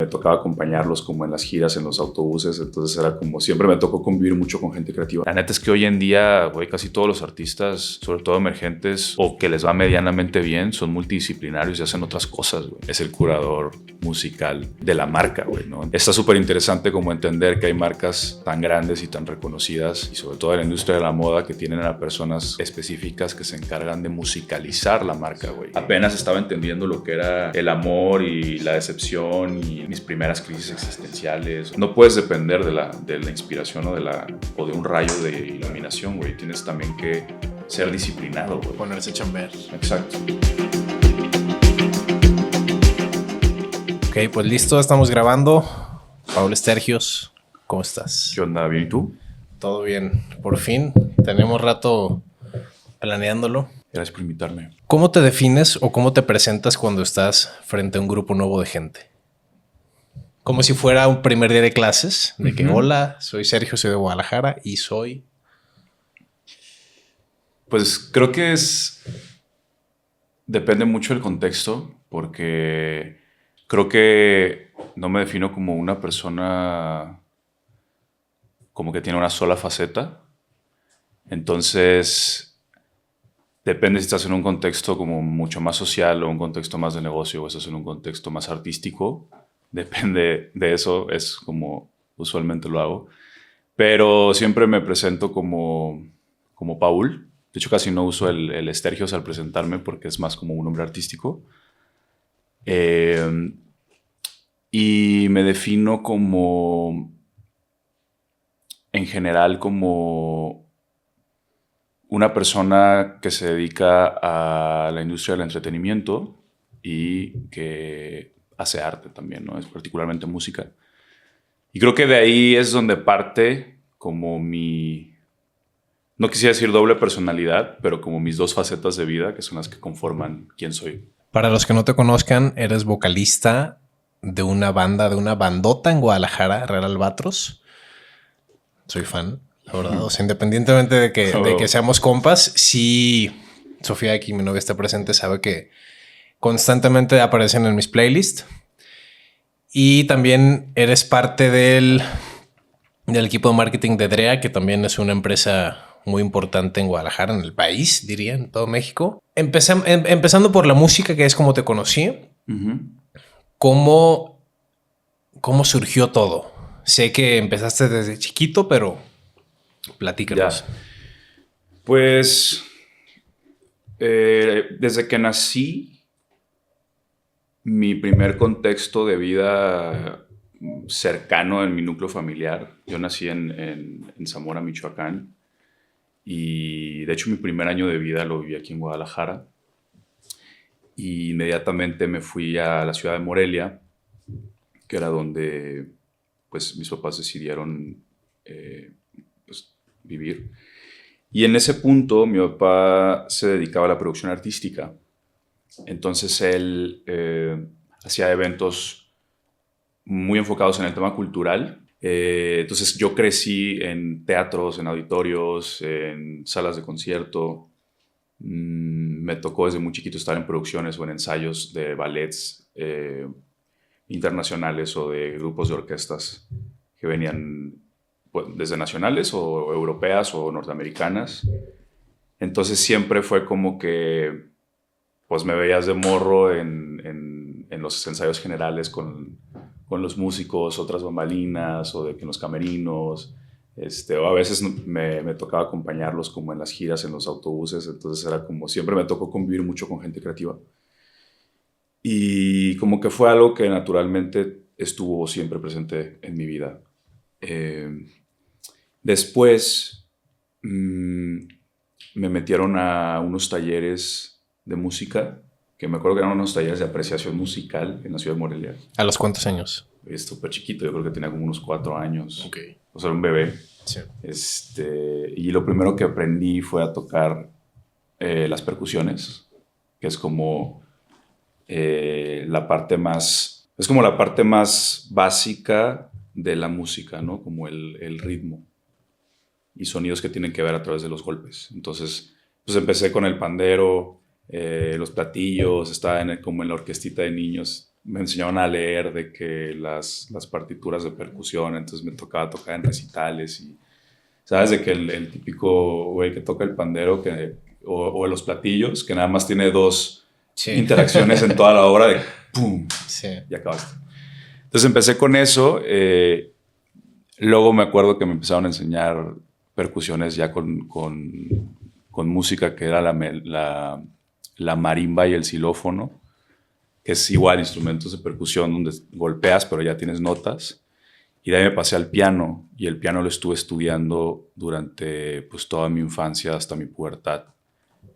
tocaba acompañarlos como en las giras, en los autobuses, entonces era como, siempre me tocó convivir mucho con gente creativa. La neta es que hoy en día, güey, casi todos los artistas, sobre todo emergentes, o que les va medianamente bien, son multidisciplinarios y hacen otras cosas, güey. Es el curador musical de la marca, güey, ¿no? Está súper interesante como entender que hay marcas tan grandes y tan reconocidas, y sobre todo en la industria de la moda, que tienen a personas específicas que se encargan de musicalizar la marca, güey. Apenas estaba entendiendo lo que era el amor y la decepción y mis primeras crisis existenciales. No puedes depender de la inspiración o de un rayo de iluminación, güey. Tienes también que ser disciplinado, güey. Ponerse a chambear. Exacto. Ok, pues listo, estamos grabando. Paul Estergios, ¿cómo estás? ¿Qué onda? ¿Bien y tú? Todo bien, por fin. Tenemos rato planeándolo. Gracias por invitarme. ¿Cómo te defines o cómo te presentas cuando estás frente a un grupo nuevo de gente? Como si fuera un primer día de clases, de que hola, soy Sergio, soy de Guadalajara y soy... Pues creo que depende mucho del contexto, porque creo que no me defino como una persona como que tiene una sola faceta. Entonces, depende si estás en un contexto como mucho más social o un contexto más de negocio o estás en un contexto más artístico. Depende de eso, es como usualmente lo hago. Pero siempre me presento como Paul. De hecho, casi no uso el Estergios al presentarme porque es más como un nombre artístico. Y me defino como, en general, como una persona que se dedica a la industria del entretenimiento y que hace arte también, ¿no? Es particularmente música. Y creo que de ahí es donde parte como no quisiera decir doble personalidad, pero como mis dos facetas de vida, que son las que conforman quién soy. Para los que no te conozcan, eres vocalista de una banda, de una bandota en Guadalajara, Real Albatros. Soy fan, la verdad. O sea, independientemente de que seamos compas, sí, Sofía, aquí mi novia está presente, sabe que constantemente aparecen en mis playlists. Y también eres parte del equipo de marketing de Drea, que también es una empresa muy importante en Guadalajara, en el país, diría, en todo México. Empezando por la música, que es como te conocí. ¿Cómo surgió todo? Sé que empezaste desde chiquito, pero platícanos. Ya. Pues desde que nací, mi primer contexto de vida cercano en mi núcleo familiar, yo nací en Zamora, Michoacán, y de hecho mi primer año de vida lo viví aquí en Guadalajara. Y inmediatamente me fui a la ciudad de Morelia, que era donde pues, mis papás decidieron pues, vivir. Y en ese punto mi papá se dedicaba a la producción artística. Entonces él hacía eventos muy enfocados en el tema cultural. Entonces yo crecí en teatros, en auditorios, en salas de concierto. Me tocó desde muy chiquito estar en producciones o en ensayos de ballets internacionales o de grupos de orquestas que venían pues, desde nacionales o europeas o norteamericanas. Entonces siempre fue como que pues me veías de morro en los ensayos generales con los músicos, otras bambalinas o en los camerinos. O a veces me tocaba acompañarlos como en las giras, en los autobuses, entonces era como, siempre me tocó convivir mucho con gente creativa. Y como que fue algo que naturalmente estuvo siempre presente en mi vida. Después me metieron a unos talleres de música, que me acuerdo que eran unos talleres de apreciación musical en la ciudad de Morelia. ¿A los cuántos años? Súper chiquito, yo creo que tenía como unos 4 años. Ok. O sea, era un bebé. Sí. Y lo primero que aprendí fue a tocar las percusiones, que es como la parte más... Es como la parte más básica de la música, ¿no? Como el ritmo y sonidos que tienen que ver a través de los golpes. Entonces, pues empecé con el pandero, los platillos, estaba como en la orquestita de niños me enseñaron a leer de que las partituras de percusión, entonces me tocaba tocar en recitales y, ¿sabes? De que el típico güey que toca el pandero o los platillos, que nada más tiene dos interacciones en toda la obra de ¡pum! Y acabaste. Entonces empecé con eso. Luego me acuerdo que me empezaron a enseñar percusiones ya con música, que era la marimba y el xilófono, que es igual instrumentos de percusión donde golpeas pero ya tienes notas. Y de ahí me pasé al piano, y el piano lo estuve estudiando durante pues, toda mi infancia hasta mi pubertad.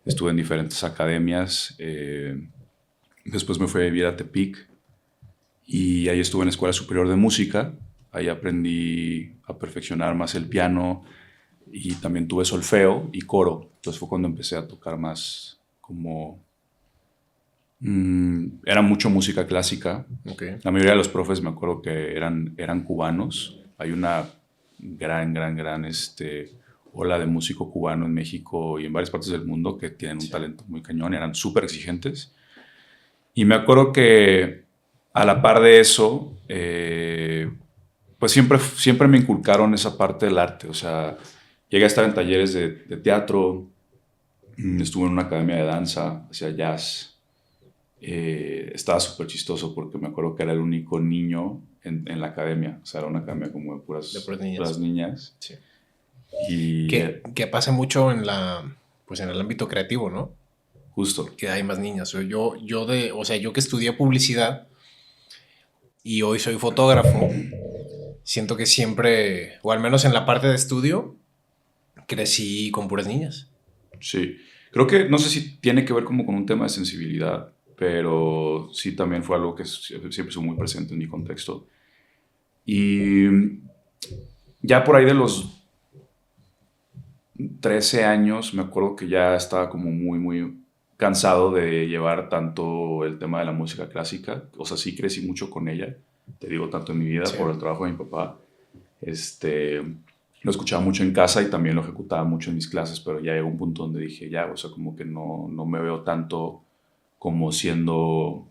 Estuve en diferentes academias. Después me fui a vivir a Tepic y ahí estuve en la Escuela Superior de Música. Ahí aprendí a perfeccionar más el piano y también tuve solfeo y coro. Entonces fue cuando empecé a tocar más como... era mucho música clásica. Okay. La mayoría de los profes me acuerdo que eran cubanos. Hay una gran ola de músico cubano en México y en varias partes del mundo que tienen un talento muy cañón. Eran súper exigentes. Y me acuerdo que a la par de eso, pues siempre me inculcaron esa parte del arte. O sea, llegué a estar en talleres de teatro, estuve en una academia de danza, hacía jazz. Estaba súper chistoso porque me acuerdo que era el único niño en la academia. O sea, era una academia como de puras niñas. Sí. Y que pasa mucho en el ámbito creativo, ¿no? Justo. Que hay más niñas. Yo que estudié publicidad y hoy soy fotógrafo, siento que siempre, o al menos en la parte de estudio, crecí con puras niñas. Sí. Creo que, no sé si tiene que ver como con un tema de sensibilidad, pero sí también fue algo que siempre estuvo muy presente en mi contexto. Y ya por ahí de los 13 años, me acuerdo que ya estaba como muy, muy cansado de llevar tanto el tema de la música clásica. O sea, sí crecí mucho con ella, te digo, tanto en mi vida por el trabajo de mi papá. Lo escuchaba mucho en casa y también lo ejecutaba mucho en mis clases, pero ya llegó un punto donde dije, ya, o sea, como que no me veo tanto como siendo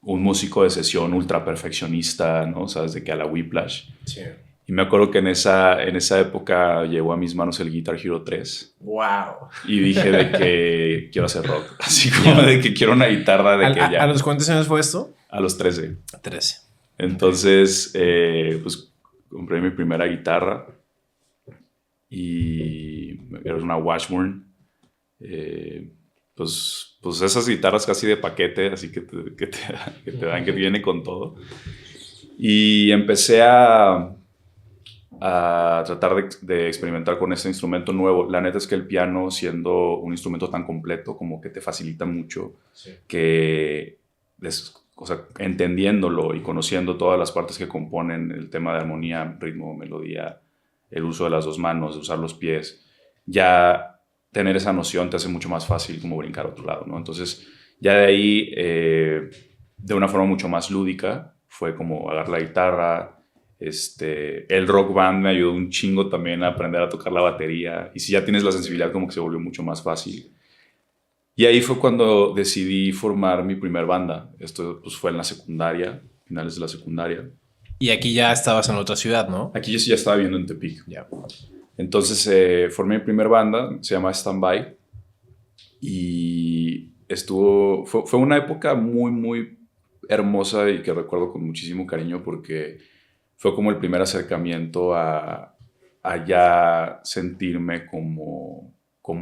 un músico de sesión ultra perfeccionista, ¿no? Sabes, de que a la Whiplash. Sí. Y me acuerdo que en esa época llegó a mis manos el Guitar Hero 3. ¡Wow! Y dije de que quiero hacer rock. Así como de que quiero una guitarra de que ya. ¿A los cuántos años fue esto? A los 13. 13. Entonces, pues compré mi primera guitarra y era una Washburn. Pues esas guitarras casi de paquete, así que te dan, que viene con todo. Y empecé a tratar de experimentar con este instrumento nuevo. La neta es que el piano, siendo un instrumento tan completo, como que te facilita mucho que, o sea, entendiéndolo y conociendo todas las partes que componen el tema de armonía, ritmo, melodía, el uso de las dos manos, de usar los pies, ya tener esa noción te hace mucho más fácil como brincar a otro lado, ¿no? Entonces, ya de ahí, de una forma mucho más lúdica, fue como agarrar la guitarra. El Rock Band me ayudó un chingo también a aprender a tocar la batería. Y si ya tienes la sensibilidad, como que se volvió mucho más fácil. Y ahí fue cuando decidí formar mi primer banda. Esto pues, fue en la secundaria, finales de la secundaria. Y aquí ya estabas en otra ciudad, ¿no? Aquí yo sí ya estaba viviendo en Tepic. Ya. Entonces formé mi primer banda, se llama Standby. Y fue una época muy, muy hermosa y que recuerdo con muchísimo cariño porque fue como el primer acercamiento a ya sentirme como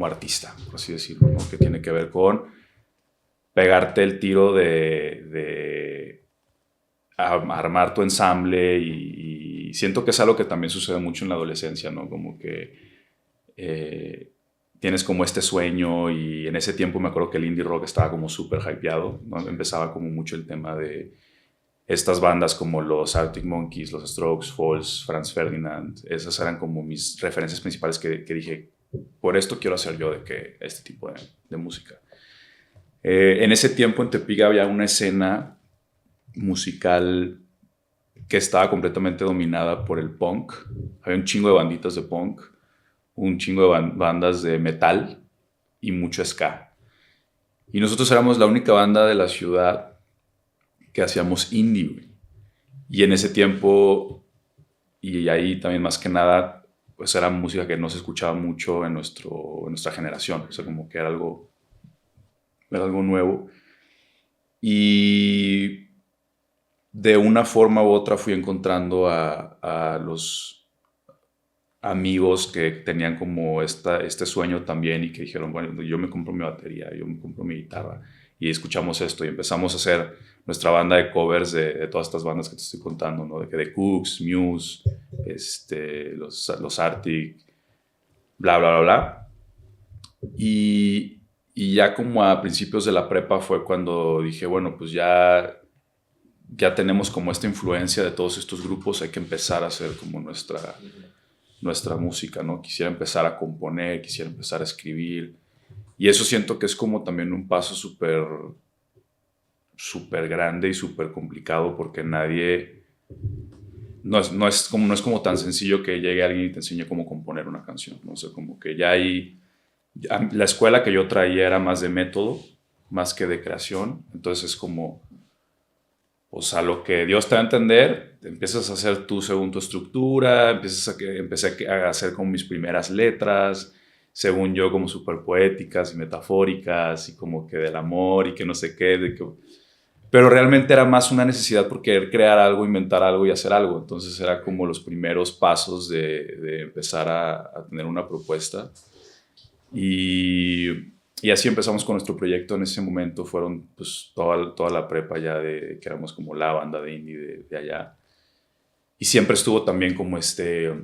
artista, por así decirlo, ¿no? Que tiene que ver con pegarte el tiro de armar tu ensamble y siento que es algo que también sucede mucho en la adolescencia, ¿no? Como que tienes como este sueño y en ese tiempo me acuerdo que el indie rock estaba como súper hypeado, ¿no? Empezaba como mucho el tema de estas bandas como los Arctic Monkeys, los Strokes, Falls, Franz Ferdinand. Esas eran como mis referencias principales que dije, por esto quiero hacer yo este tipo de música. En ese tiempo en Tepic había una escena musical que estaba completamente dominada por el punk. Había un chingo de banditas de punk, un chingo de bandas de metal y mucho ska. Y nosotros éramos la única banda de la ciudad que hacíamos indie, güey. Y en ese tiempo, y ahí también más que nada, pues era música que no se escuchaba mucho en nuestra generación. O sea, como que era algo nuevo. Y de una forma u otra fui encontrando a los amigos que tenían como este sueño también y que dijeron, bueno, yo me compro mi batería, yo me compro mi guitarra y escuchamos esto y empezamos a hacer nuestra banda de covers de todas estas bandas que te estoy contando, ¿no? De Cooks, Muse, los Arctic, bla, bla, bla, bla. Y ya como a principios de la prepa fue cuando dije, bueno, pues ya tenemos como esta influencia de todos estos grupos, hay que empezar a hacer como nuestra música, ¿no? Quisiera empezar a componer, quisiera empezar a escribir. Y eso siento que es como también un paso súper, súper grande y súper complicado porque nadie... No es como tan sencillo que llegue alguien y te enseñe cómo componer una canción, ¿no? O sea, como que ya hay... La escuela que yo traía era más de método, más que de creación. Entonces es como... O sea, lo que Dios te va a entender, empiezas a hacer tú según tu estructura, empecé a hacer como mis primeras letras, según yo como súper poéticas y metafóricas y como que del amor y que no sé qué, pero realmente era más una necesidad por querer crear algo, inventar algo y hacer algo. Entonces era como los primeros pasos de empezar a tener una propuesta. Y así empezamos con nuestro proyecto. En ese momento fueron pues toda la prepa ya de que éramos como la banda de indie de allá. Y siempre estuvo también como estas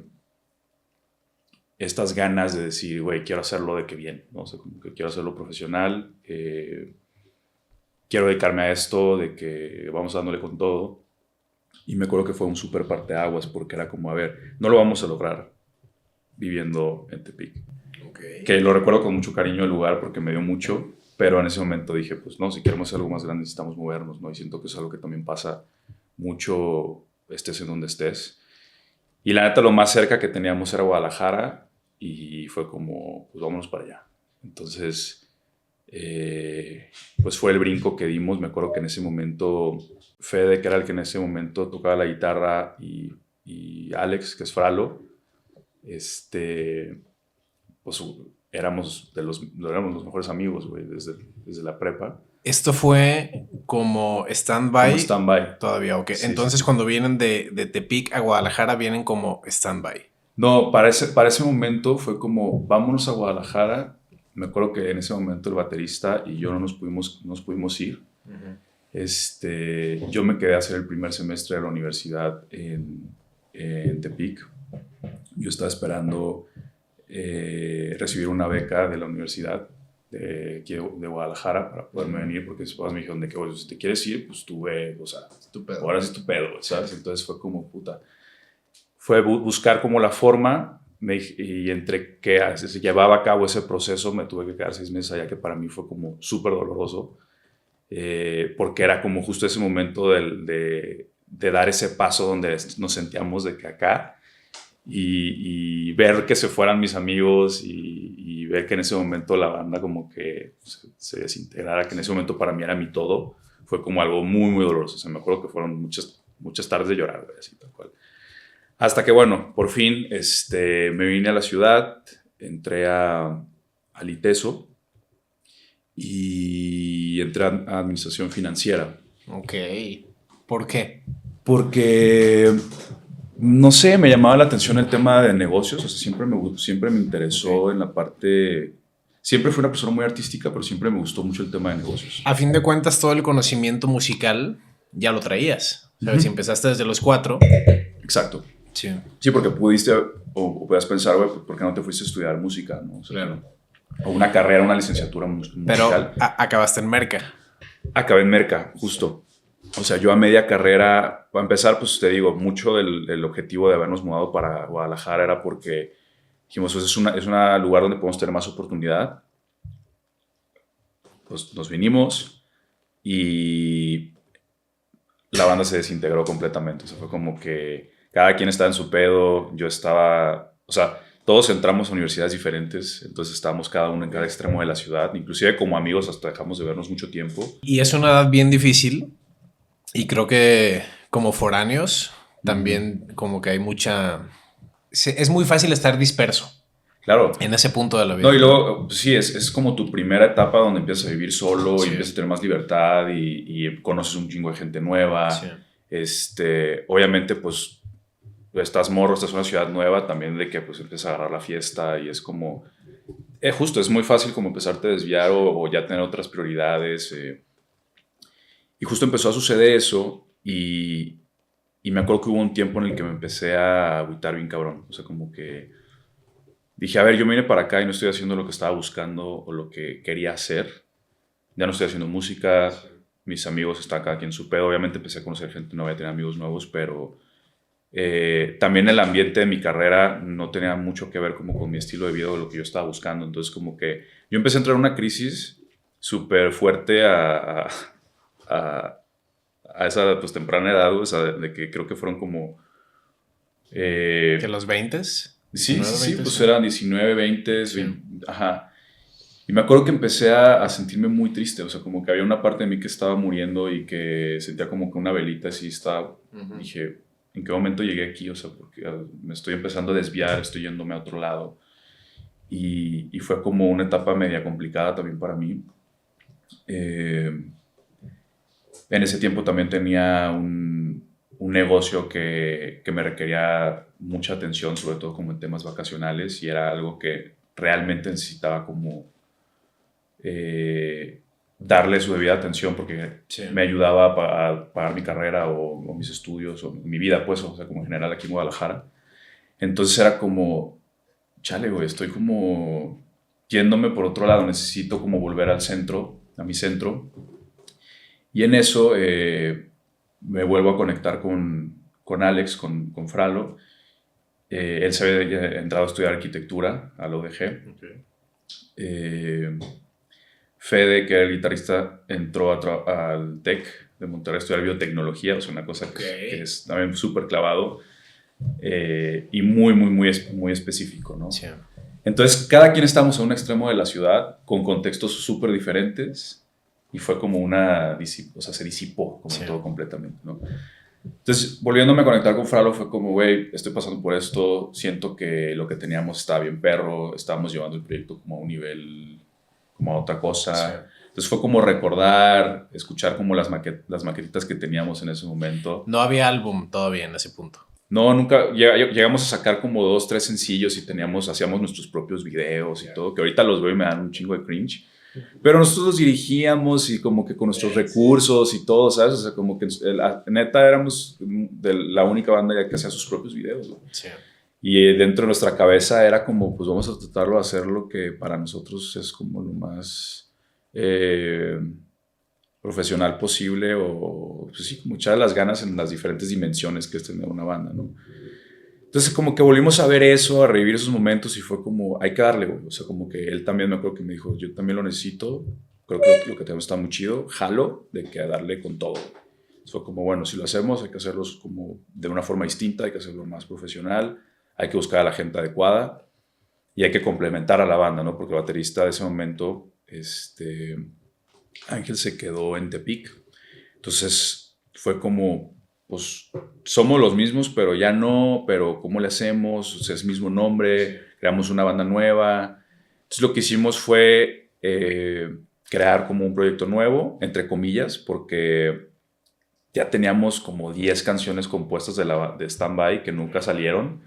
ganas de decir, güey, quiero hacerlo de que bien, ¿no? O sea, como que quiero hacerlo profesional, quiero dedicarme a esto, de que vamos dándole con todo. Y me acuerdo que fue un súper parteaguas porque era como, a ver, no lo vamos a lograr viviendo en Tepic. Okay. Que lo recuerdo con mucho cariño el lugar porque me dio mucho, pero en ese momento dije, pues no, si queremos algo más grande necesitamos movernos, ¿no? Y siento que es algo que también pasa mucho, estés en donde estés. Y la neta, lo más cerca que teníamos era Guadalajara y fue como, pues vámonos para allá. Entonces, pues fue el brinco que dimos. Me acuerdo que en ese momento, Fede, que era el que en ese momento tocaba la guitarra, y Alex, que es Fralo, pues éramos los mejores amigos, güey, desde la prepa. Esto fue como stand-by. Como stand-by. Todavía, ok. Sí, Entonces, sí. cuando vienen de Tepic a Guadalajara, vienen como stand-by. No, para ese momento fue como, vámonos a Guadalajara. Me acuerdo que en ese momento el baterista y yo no nos pudimos ir. Yo me quedé a hacer el primer semestre de la universidad en Tepic. Yo estaba esperando recibir una beca de la universidad de Guadalajara para poderme venir, porque después me dijeron de que, oye, si te quieres ir, pues tú ve, o sea, ahora sí tu pedo, ¿sabes? Entonces fue como, puta, fue buscar como la forma, y entre que se llevaba a cabo ese proceso me tuve que quedar 6 meses allá, que para mí fue como súper doloroso, porque era como justo ese momento de dar ese paso donde nos sentíamos de que acá, y ver que se fueran mis amigos y ver que en ese momento la banda como que se desintegrara, que en ese momento para mí era mi todo, fue como algo muy, muy doloroso. O sea, me acuerdo que fueron muchas tardes de llorar, güey, así tal cual. Hasta que, bueno, por fin me vine a la ciudad, entré al ITESO y entré a administración financiera. Ok. ¿Por qué? Porque, no sé, me llamaba la atención el tema de negocios. O sea, siempre me interesó en la parte... Siempre fui una persona muy artística, pero siempre me gustó mucho el tema de negocios. A fin de cuentas, todo el conocimiento musical ya lo traías. ¿Sabes? Si empezaste desde los 4. Exacto. Sí. Sí, porque pudiste o puedas pensar, güey, ¿por qué no te fuiste a estudiar música? ¿No? O sea, Claro. O una carrera, una licenciatura musical. Pero acabaste en Merca. Acabé en Merca, justo. O sea, yo a media carrera, para empezar, pues te digo, mucho del objetivo de habernos mudado para Guadalajara era porque dijimos, pues es un lugar donde podemos tener más oportunidad. Pues nos vinimos y la banda se desintegró completamente. O sea, fue como que cada quien estaba en su pedo. Yo estaba, o sea, todos entramos a universidades diferentes, entonces estábamos cada uno en cada extremo de la ciudad, inclusive como amigos hasta dejamos de vernos mucho tiempo. Y es una edad bien difícil y creo que como foráneos también como que hay mucha... Es muy fácil estar disperso. Claro. En ese punto de la vida. No, y luego, pues sí, es como tu primera etapa donde empiezas a vivir solo y empiezas a tener más libertad y conoces un chingo de gente nueva. Sí. Obviamente, pues, estás morro, estás en una ciudad nueva también de que pues empiezas a agarrar la fiesta y es como... justo, es muy fácil como empezarte a desviar o ya tener otras prioridades. Y justo empezó a suceder eso y me acuerdo que hubo un tiempo en el que me empecé a agüitar bien cabrón. O sea, como que dije, a ver, yo me vine para acá y no estoy haciendo lo que estaba buscando o lo que quería hacer. Ya no estoy haciendo música, mis amigos están cada quien en su pedo. Obviamente empecé a conocer gente nueva, a tener amigos nuevos, pero también el ambiente de mi carrera no tenía mucho que ver como con mi estilo de vida o lo que yo estaba buscando. Entonces como que yo empecé a entrar en una crisis súper fuerte a esa pues, temprana edad, o sea, de que creo que fueron como... ¿Que los 20s? Sí, pues eran 19, 20, sí. 20, ajá. Y me acuerdo que empecé a sentirme muy triste, o sea, como que había una parte de mí que estaba muriendo y que sentía como que una velita así estaba. Dije, ¿en qué momento llegué aquí? O sea, porque me estoy empezando a desviar, estoy yéndome a otro lado. Y fue como una etapa media complicada también para mí. En ese tiempo también tenía un negocio que me requería mucha atención, sobre todo como en temas vacacionales, y era algo que realmente necesitaba como darle su debida atención porque me ayudaba a pagar mi carrera o mis estudios o mi vida, pues, o sea, como en general aquí en Guadalajara. Entonces era como, chale, güey, estoy como yéndome por otro lado, necesito como volver al centro, a mi centro. Y en eso me vuelvo a conectar con Alex, con Fralo. Él se había entrado a estudiar arquitectura a la UDG. Fede, que era el guitarrista, entró al TEC de Monterrey a estudiar biotecnología, o sea, una cosa que es también súper clavado y muy específico, ¿no? Sí. Entonces, cada quien estamos a un extremo de la ciudad con contextos súper diferentes y fue como se disipó como todo completamente, ¿no? Entonces, volviéndome a conectar con Fralo, fue como, güey, estoy pasando por esto, siento que lo que teníamos estaba bien perro, estábamos llevando el proyecto como a un nivel, como a otra cosa. Sí. Entonces fue como recordar, escuchar como las maquetitas que teníamos en ese momento. No había álbum todavía en ese punto. No, nunca. Llegamos a sacar como 2, 3 sencillos y hacíamos nuestros propios videos y todo, que ahorita los veo y me dan un chingo de cringe. Pero nosotros los dirigíamos y como que con nuestros recursos y todo, ¿sabes? O sea, como que neta éramos la única banda que hacía sus propios videos, ¿no? Sí. Y dentro de nuestra cabeza era como, pues vamos a tratarlo de hacer lo que para nosotros es como lo más profesional posible o, pues sí, como echar las ganas en las diferentes dimensiones que es tener una banda, ¿no? Entonces como que volvimos a ver eso, a revivir esos momentos y fue como, hay que darle, güey. O sea, como que él también me acuerdo que me dijo, yo también lo necesito, creo que lo que tenemos está muy chido, jalo de que a darle con todo. Fue como, bueno, si lo hacemos hay que hacerlo como de una forma distinta, hay que hacerlo más profesional, hay que buscar a la gente adecuada y hay que complementar a la banda, ¿no? Porque el baterista de ese momento, Ángel se quedó en Tepic. Entonces fue como, pues somos los mismos, pero ya no, pero ¿cómo le hacemos? O sea, es el mismo nombre, creamos una banda nueva. Entonces lo que hicimos fue crear como un proyecto nuevo, entre comillas, porque ya teníamos como 10 canciones compuestas de Standby que nunca salieron.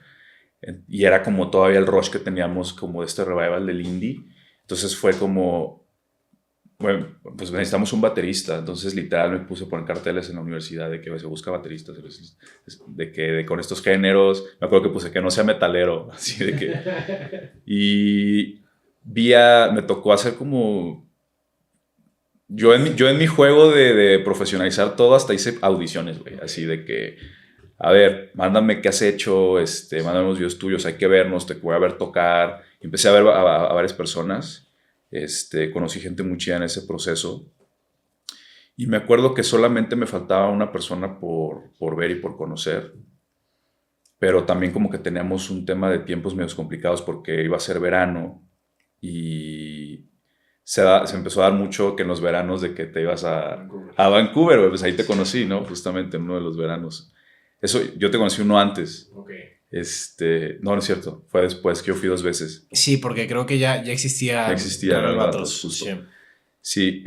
Y era como todavía el rush que teníamos como de este revival del indie. Entonces fue como, bueno, pues necesitamos un baterista. Entonces literal me puse a poner carteles en la universidad de que se busca bateristas, con estos géneros. Me acuerdo que puse que no sea metalero, así de que... Y me tocó hacer como... Yo en mi juego de profesionalizar todo hasta hice audiciones, güey, así de que... A ver, mándame qué has hecho, mándame los videos tuyos, hay que vernos, te voy a ver tocar. Y empecé a ver a varias personas, conocí gente muy chida en ese proceso. Y me acuerdo que solamente me faltaba una persona por ver y por conocer. pero también como que teníamos un tema de tiempos medios complicados porque iba a ser verano y se empezó a dar mucho que en los veranos de que te ibas a Vancouver, güey, pues ahí te conocí, ¿no? Justamente en uno de los veranos. Eso, yo te conocí uno antes. No, no es cierto. Fue después que yo fui 2 veces. Sí, porque creo que ya existía. Ya existía Real Albatros, justo. Sí. Sí,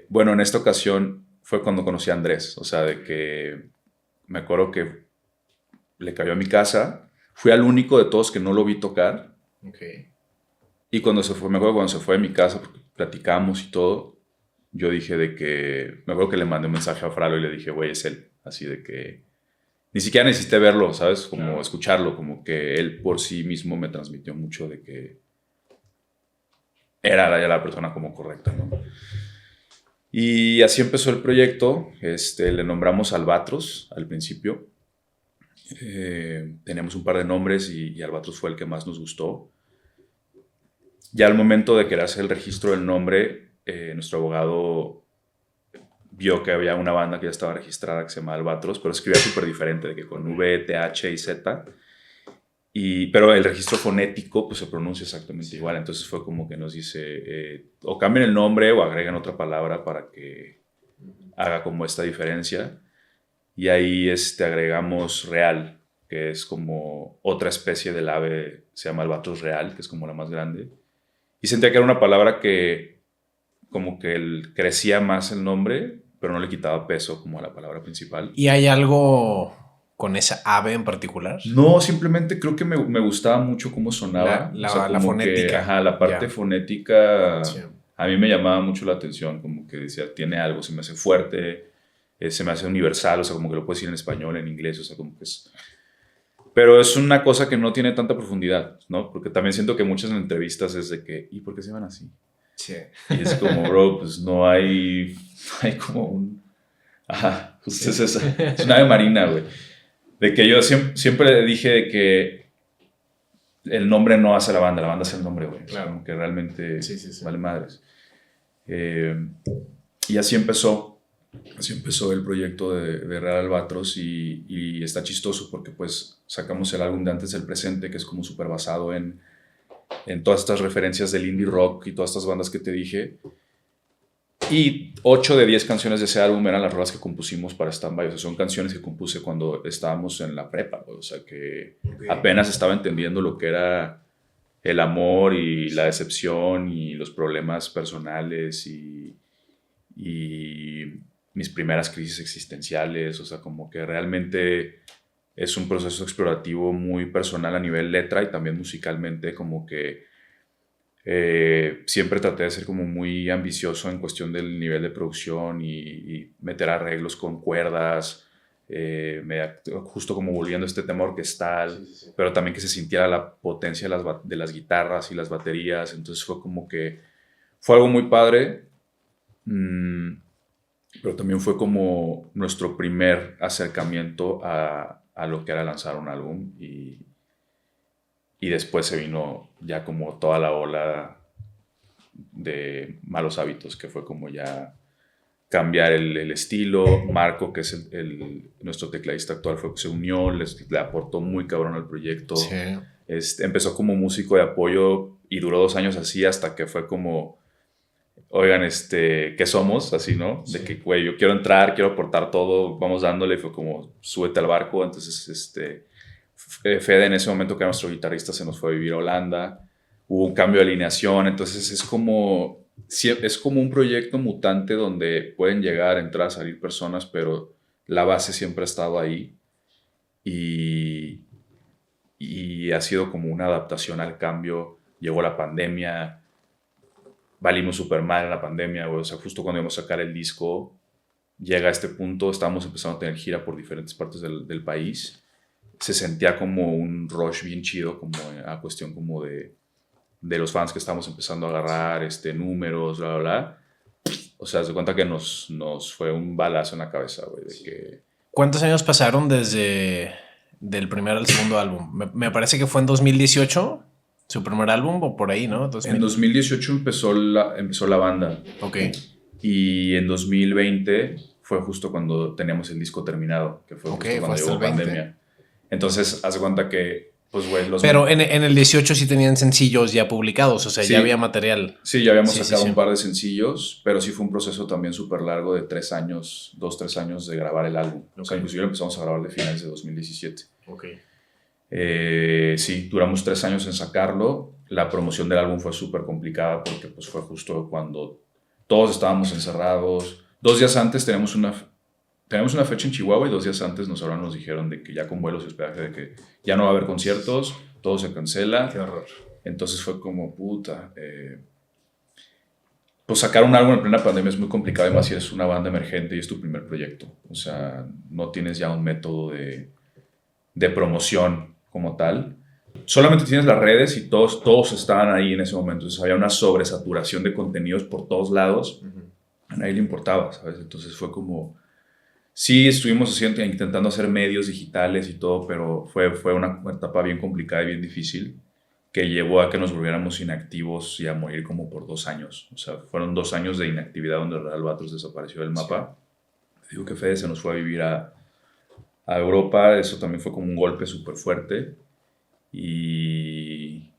bueno, en esta ocasión fue cuando conocí a Andrés. O sea, de que me acuerdo que le cayó a mi casa. Fui al único de todos que no lo vi tocar. Y cuando se fue, me acuerdo cuando se fue de mi casa, porque platicamos y todo, yo dije de que, me acuerdo que le mandé un mensaje a Fralo y le dije, güey, es él. Así de que, ni siquiera necesité verlo, ¿sabes? Como escucharlo, como que él por sí mismo me transmitió mucho de que era ya la persona como correcta, ¿no? Y así empezó el proyecto. Le nombramos Albatros al principio. Teníamos un par de nombres y Albatros fue el que más nos gustó. Ya al momento de querer hacer el registro del nombre, nuestro abogado vio que había una banda que ya estaba registrada que se llama Albatros, pero escribía súper diferente, de que con V, TH y Z. Pero el registro fonético pues se pronuncia exactamente igual. Entonces fue como que nos dice, o cambien el nombre o agreguen otra palabra para que haga como esta diferencia. Y ahí agregamos real, que es como otra especie del ave, se llama albatros real, que es como la más grande. Y sentía que era una palabra que como que crecía más el nombre, pero no le quitaba peso como a la palabra principal. ¿Y hay algo con esa ave en particular? No, simplemente creo que me gustaba mucho cómo sonaba. La fonética. Que, la parte fonética a mí me llamaba mucho la atención, como que decía, tiene algo, se me hace fuerte, se me hace universal, o sea, como que lo puedes decir en español, en inglés, o sea, como que es... Pero es una cosa que no tiene tanta profundidad, ¿no? Porque también siento que muchas entrevistas es de que, ¿y por qué se van así? Sí. Y es como, bro, pues no hay como un... Ajá, justo es esa. Es una ave marina, güey. De que yo siempre dije de que el nombre no hace la banda hace el nombre, güey. Claro. Como que realmente vale madres. Y así empezó el proyecto de Real Albatros y está chistoso porque pues sacamos el álbum de Antes del Presente, que es como súper basado en todas estas referencias del indie rock y todas estas bandas que te dije. Y 8 de 10 canciones de ese álbum eran las rolas que compusimos para Standby. O sea, son canciones que compuse cuando estábamos en la prepa. O sea, que apenas estaba entendiendo lo que era el amor y la decepción y los problemas personales y mis primeras crisis existenciales. O sea, como que realmente es un proceso explorativo muy personal a nivel letra y también musicalmente, como que siempre traté de ser como muy ambicioso en cuestión del nivel de producción y meter arreglos con cuerdas, justo como volviendo a este tema orquestal, pero también que se sintiera la potencia de las guitarras y las baterías. Entonces fue como que fue algo muy padre, pero también fue como nuestro primer acercamiento a lo que era lanzar un álbum y después se vino ya como toda la ola de Malos Hábitos, que fue como ya cambiar el estilo. Marco, que es nuestro tecladista actual, se unió, le aportó muy cabrón al proyecto. Sí. Empezó como músico de apoyo y duró 2 años así hasta que fue como, oigan, ¿qué somos? Así, ¿no? Sí. De que, güey, yo quiero entrar, quiero aportar todo, vamos dándole. Fue como, súbete al barco. Entonces, Fede en ese momento, que era nuestro guitarrista, se nos fue a vivir a Holanda. Hubo un cambio de alineación. Entonces es como un proyecto mutante donde pueden llegar, entrar, salir personas, pero la base siempre ha estado ahí y ha sido como una adaptación al cambio. Llegó la pandemia, valimos súper mal en la pandemia, güey. O sea, justo cuando íbamos a sacar el disco, llega a este punto, estábamos empezando a tener gira por diferentes partes del país. Se sentía como un rush bien chido, como a cuestión como de los fans que estamos empezando a agarrar, números, bla, bla, bla. O sea, se cuenta que nos fue un balazo en la cabeza, güey. ¿Cuántos años pasaron desde del primer al segundo álbum? Me parece que fue en 2018, su primer álbum, o por ahí, ¿no? En 2018 empezó la banda. Ok. Y en 2020 fue justo cuando teníamos el disco terminado, que fue justo cuando llegó la pandemia. Entonces, haz de cuenta que, pues, güey, Pero en el 18 sí tenían sencillos ya publicados, o sea, Sí. ya había material. Sí, ya habíamos Sí, sacado sí. un par de sencillos, pero sí fue un proceso también súper largo de 3 años, 2-3 años de grabar el álbum. O sea, inclusive lo empezamos a grabar de finales de 2017. Sí, duramos 3 años en sacarlo. La promoción del álbum fue súper complicada porque pues, fue justo cuando todos estábamos encerrados. 2 días antes teníamos una fecha en Chihuahua y 2 días antes nos dijeron de que ya con vuelos y hospedaje, de que ya no va a haber conciertos, todo se cancela. Qué horror. Entonces fue como, puta, pues sacar un álbum en plena pandemia es muy complicado, además si eres una banda emergente y es tu primer proyecto. O sea, no tienes ya un método de promoción como tal. Solamente tienes las redes y todos estaban ahí en ese momento. Entonces había una sobresaturación de contenidos por todos lados. A nadie le importaba, ¿sabes? Entonces fue como... Sí, estuvimos intentando hacer medios digitales y todo, pero fue una etapa bien complicada y bien difícil que llevó a que nos volviéramos inactivos y a morir como por 2 años. O sea, fueron 2 años de inactividad donde Real Batros desapareció del mapa. Sí. Digo que Fede se nos fue a vivir a Europa, eso también fue como un golpe súper fuerte y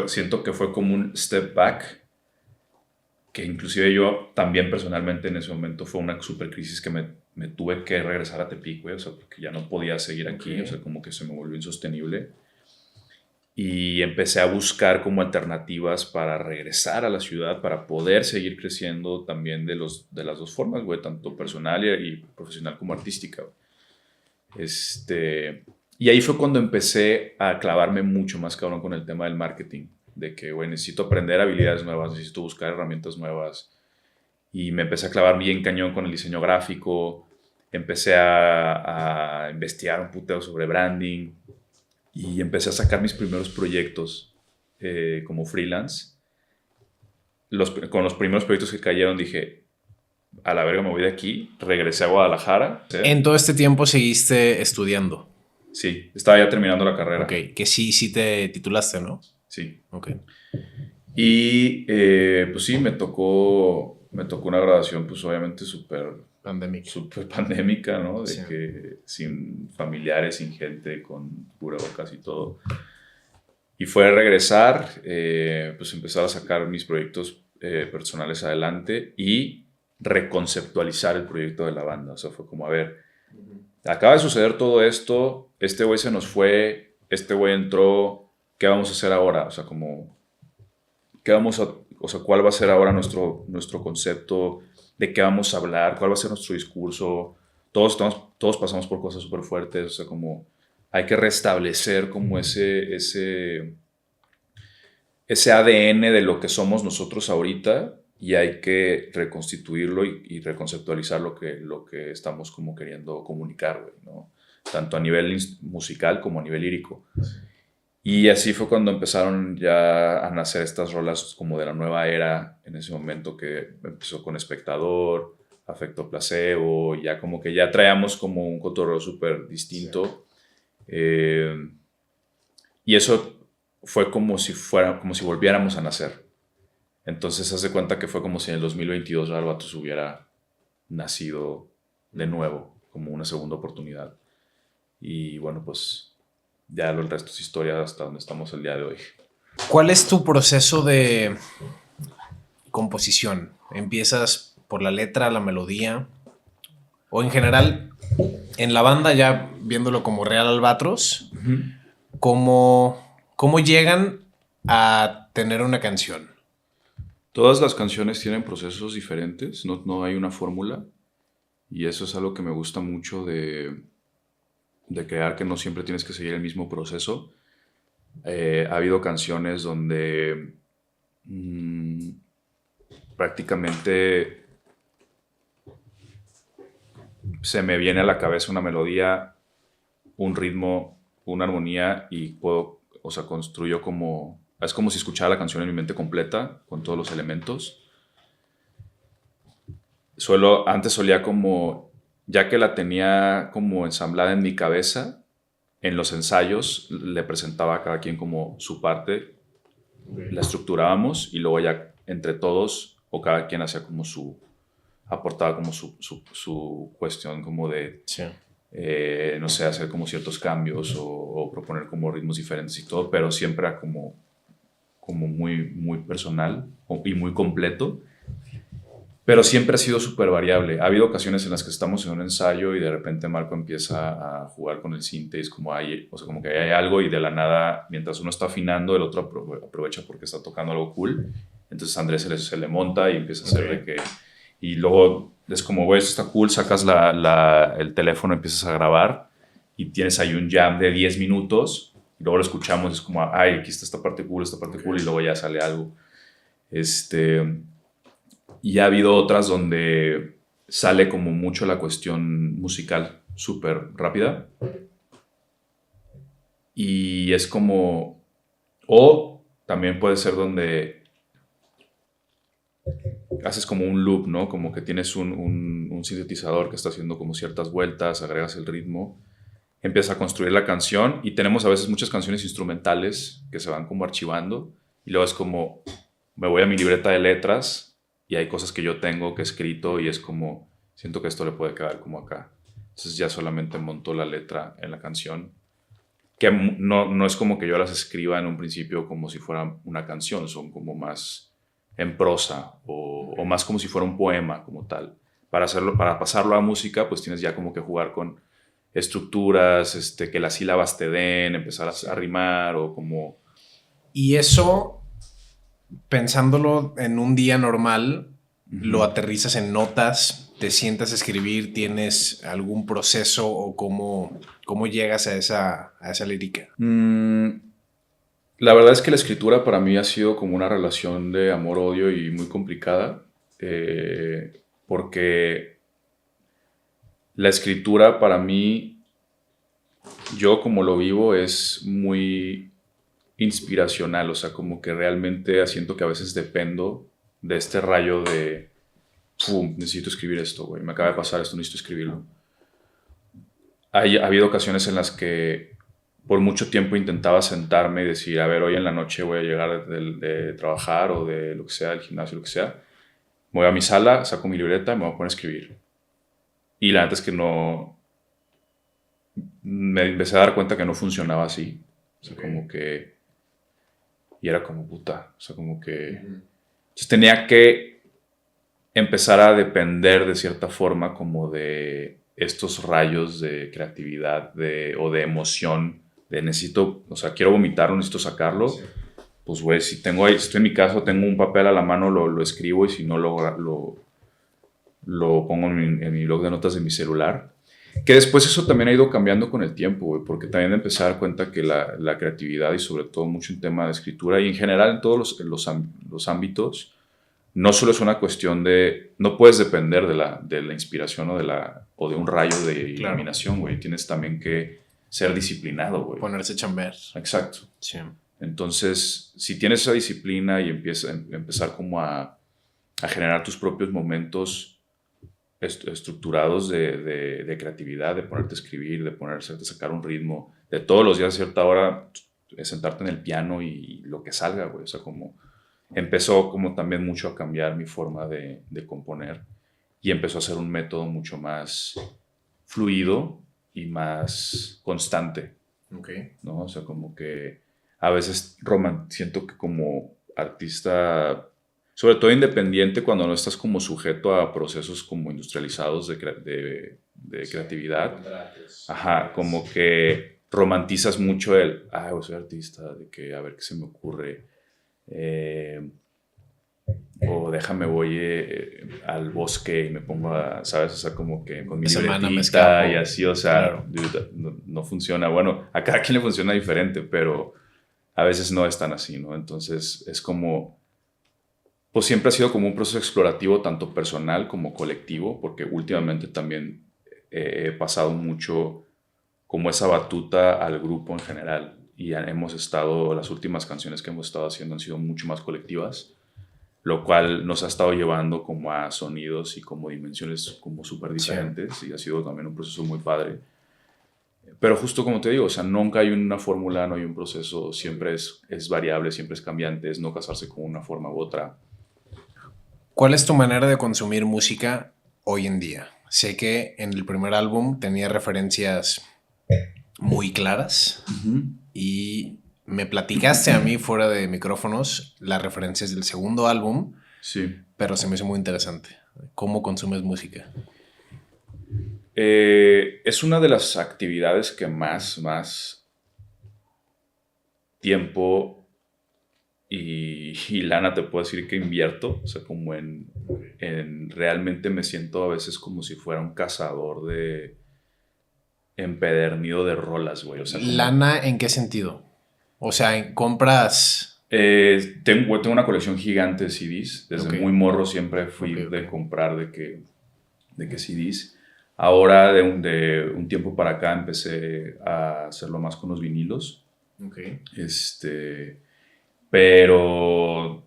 siento que fue como un step back, que inclusive yo también personalmente en ese momento fue una súper crisis que me tuve que regresar a Tepic, güey, o sea, porque ya no podía seguir aquí, o sea, como que se me volvió insostenible. Y empecé a buscar como alternativas para regresar a la ciudad, para poder seguir creciendo también de las 2 formas, güey, tanto personal y profesional como artística. Y ahí fue cuando empecé a clavarme mucho más, cabrón, con el tema del marketing, de que, güey, necesito aprender habilidades nuevas, necesito buscar herramientas nuevas. Y me empecé a clavar bien cañón con el diseño gráfico, empecé a investigar un puteo sobre branding, y empecé a sacar mis primeros proyectos como freelance. Con los primeros proyectos que cayeron dije, a la verga me voy de aquí, regresé a Guadalajara. En todo este tiempo seguiste estudiando. Sí, estaba ya terminando la carrera. Ok, que sí te titulaste, ¿no? Sí. Ok. Y pues sí, me tocó una graduación pues obviamente súper pandémica, ¿no? De que sin familiares, sin gente, con cubrebocas y todo. Y fue regresar, pues empezar a sacar mis proyectos personales adelante y reconceptualizar el proyecto de la banda. O sea, fue como, a ver, acaba de suceder todo esto, este güey se nos fue, este güey entró, ¿qué vamos a hacer ahora? O sea, como, ¿cuál va a ser ahora nuestro concepto? ¿De qué vamos a hablar? ¿Cuál va a ser nuestro discurso? Todos pasamos por cosas súper fuertes, o sea, como hay que restablecer como ese ADN de lo que somos nosotros ahorita y hay que reconstituirlo y reconceptualizar lo que estamos como queriendo comunicar, güey, ¿no? Tanto a nivel musical como a nivel lírico. Y así fue cuando empezaron ya a nacer estas rolas como de la nueva era, en ese momento que empezó con Espectador, Afecto Placebo, ya como que ya traíamos como un cotorreo súper distinto. Sí. Y eso fue como si volviéramos a nacer. Entonces, haz de cuenta que fue como si en el 2022 Real Batros hubiera nacido de nuevo, como una segunda oportunidad. Y bueno, pues ya el resto es historia hasta donde estamos el día de hoy. ¿Cuál es tu proceso de composición? ¿Empiezas por la letra, la melodía? O en general, en la banda, ya viéndolo como Real Albatros, ¿cómo llegan a tener una canción? Todas las canciones tienen procesos diferentes, no hay una fórmula. Y eso es algo que me gusta mucho de crear, que no siempre tienes que seguir el mismo proceso. Ha habido canciones donde prácticamente se me viene a la cabeza una melodía, un ritmo, una armonía y construyo como... Es como si escuchara la canción en mi mente completa, con todos los elementos. Antes solía como... Ya que la tenía como ensamblada en mi cabeza, en los ensayos le presentaba a cada quien como su parte, la estructurábamos y luego ya entre todos o cada quien hacía como aportaba como su cuestión como de, no sé, hacer como ciertos cambios o proponer como ritmos diferentes y todo, pero siempre era como muy, muy personal y muy completo. Pero siempre ha sido súper variable. Ha habido ocasiones en las que estamos en un ensayo y de repente Marco empieza a jugar con el synth y es como, o sea, como que hay algo y de la nada, mientras uno está afinando, el otro aprovecha porque está tocando algo cool. Entonces Andrés se le monta y empieza a hacer de que... Y luego es como, güey, esto está cool, sacas el teléfono, empiezas a grabar y tienes ahí un jam de 10 minutos y luego lo escuchamos y es como, ay, aquí está esta parte cool, y luego ya sale algo. Y ha habido otras donde sale como mucho la cuestión musical súper rápida. Y es como... O también puede ser donde haces como un loop, ¿no? Como que tienes un sintetizador que está haciendo como ciertas vueltas, agregas el ritmo, empiezas a construir la canción y tenemos a veces muchas canciones instrumentales que se van como archivando y luego es como, me voy a mi libreta de letras y hay cosas que yo tengo que he escrito y es como, siento que esto le puede quedar como acá. Entonces ya solamente monto la letra en la canción, que no es como que yo las escriba en un principio como si fuera una canción, son como más en prosa o más como si fuera un poema como tal. Para pasarlo a música, pues tienes ya como que jugar con estructuras, que las sílabas te den, empezar a rimar o como... Y eso, pensándolo en un día normal, lo aterrizas en notas, te sientas a escribir, ¿tienes algún proceso o cómo llegas a esa lírica? La verdad es que la escritura para mí ha sido como una relación de amor-odio y muy complicada, porque la escritura para mí, yo como lo vivo, es muy inspiracional, o sea, como que realmente siento que a veces dependo de este rayo de, ¡pum!, necesito escribir esto, güey, me acaba de pasar esto, necesito escribirlo. Ha habido ocasiones en las que por mucho tiempo intentaba sentarme y decir, a ver, hoy en la noche voy a llegar de trabajar o de lo que sea, del gimnasio, lo que sea, me voy a mi sala, saco mi libreta y me voy a poner a escribir. Y la neta es que no, me empecé a dar cuenta que no funcionaba así. O sea, como que, y era como puta, o sea, como que, entonces tenía que empezar a depender de cierta forma como de estos rayos de creatividad o de emoción, de necesito, o sea, quiero vomitar, necesito sacarlo. Sí. Pues, güey, si estoy en mi casa, tengo un papel a la mano, lo escribo y si no lo pongo en mi blog de notas de mi celular. Que después eso también ha ido cambiando con el tiempo, güey, porque también empecé a dar cuenta que la creatividad y sobre todo mucho en tema de escritura y en general en todos los ámbitos, no solo es una cuestión de, no puedes depender de la inspiración o de un rayo de iluminación, güey, tienes también que ser disciplinado, güey. Ponerse a chambear. Exacto. Sí. Entonces, si tienes esa disciplina y empezar como a generar tus propios momentos estructurados de creatividad, de ponerte a escribir, de ponerte a sacar un ritmo, de todos los días a cierta hora sentarte en el piano y lo que salga, güey. O sea, como empezó como también mucho a cambiar mi forma de componer y empezó a ser un método mucho más fluido y más constante. Okay. ¿No? O sea, como que a veces siento que como artista, sobre todo independiente, cuando no estás como sujeto a procesos como industrializados de creatividad, ajá, como que romantizas mucho yo soy artista, de que a ver qué se me ocurre, o déjame voy al bosque y me pongo a, ¿sabes? O sea, como que con mi libretita y así, o sea, claro. No funciona. Bueno, a cada quien le funciona diferente, pero a veces no es tan así, ¿no? Entonces es como, pues siempre ha sido como un proceso explorativo, tanto personal como colectivo, porque últimamente también he pasado mucho como esa batuta al grupo en general y las últimas canciones que hemos estado haciendo han sido mucho más colectivas, lo cual nos ha estado llevando como a sonidos y como dimensiones como súper diferentes, sí. Y ha sido también un proceso muy padre. Pero justo como te digo, o sea, nunca hay una fórmula, no hay un proceso, siempre es variable, siempre es cambiante, es no casarse con una forma u otra. ¿Cuál es tu manera de consumir música hoy en día? Sé que en el primer álbum tenía referencias muy claras y me platicaste a mí fuera de micrófonos las referencias del segundo álbum, Sí. pero se me hizo muy interesante. ¿Cómo consumes música? Es una de las actividades que más tiempo y lana te puedo decir que invierto. O sea, como en realmente me siento a veces como si fuera un cazador de empedernido de rolas, güey. O sea, como, ¿Lana en qué sentido? O sea, compras... tengo una colección gigante de CDs. Desde Ok. muy morro siempre fui Ok, ok. de comprar de que CDs. Ahora, de un tiempo para acá, empecé a hacerlo más con los vinilos. Ok. Pero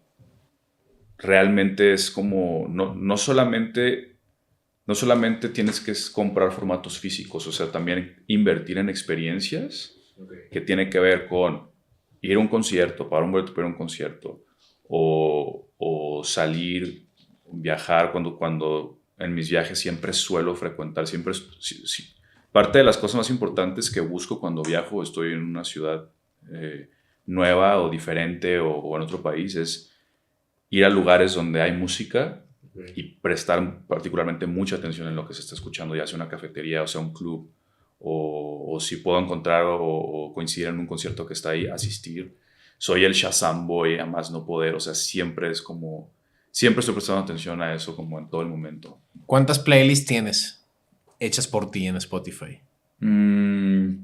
realmente es como, no solamente tienes que comprar formatos físicos, o sea, también invertir en experiencias que tiene que ver con ir a un concierto, pagar un boleto para ir a un concierto, o salir, viajar, cuando en mis viajes siempre suelo frecuentar, parte de las cosas más importantes que busco cuando viajo, estoy en una ciudad nueva o diferente o en otro país, es ir a lugares donde hay música y prestar particularmente mucha atención en lo que se está escuchando, ya sea una cafetería o sea un club, o si puedo encontrar o coincidir en un concierto que está ahí, asistir. Soy el Shazam Boy a más no poder, o sea, siempre estoy prestando atención a eso como en todo el momento. ¿Cuántas playlists tienes hechas por ti en Spotify? Mm,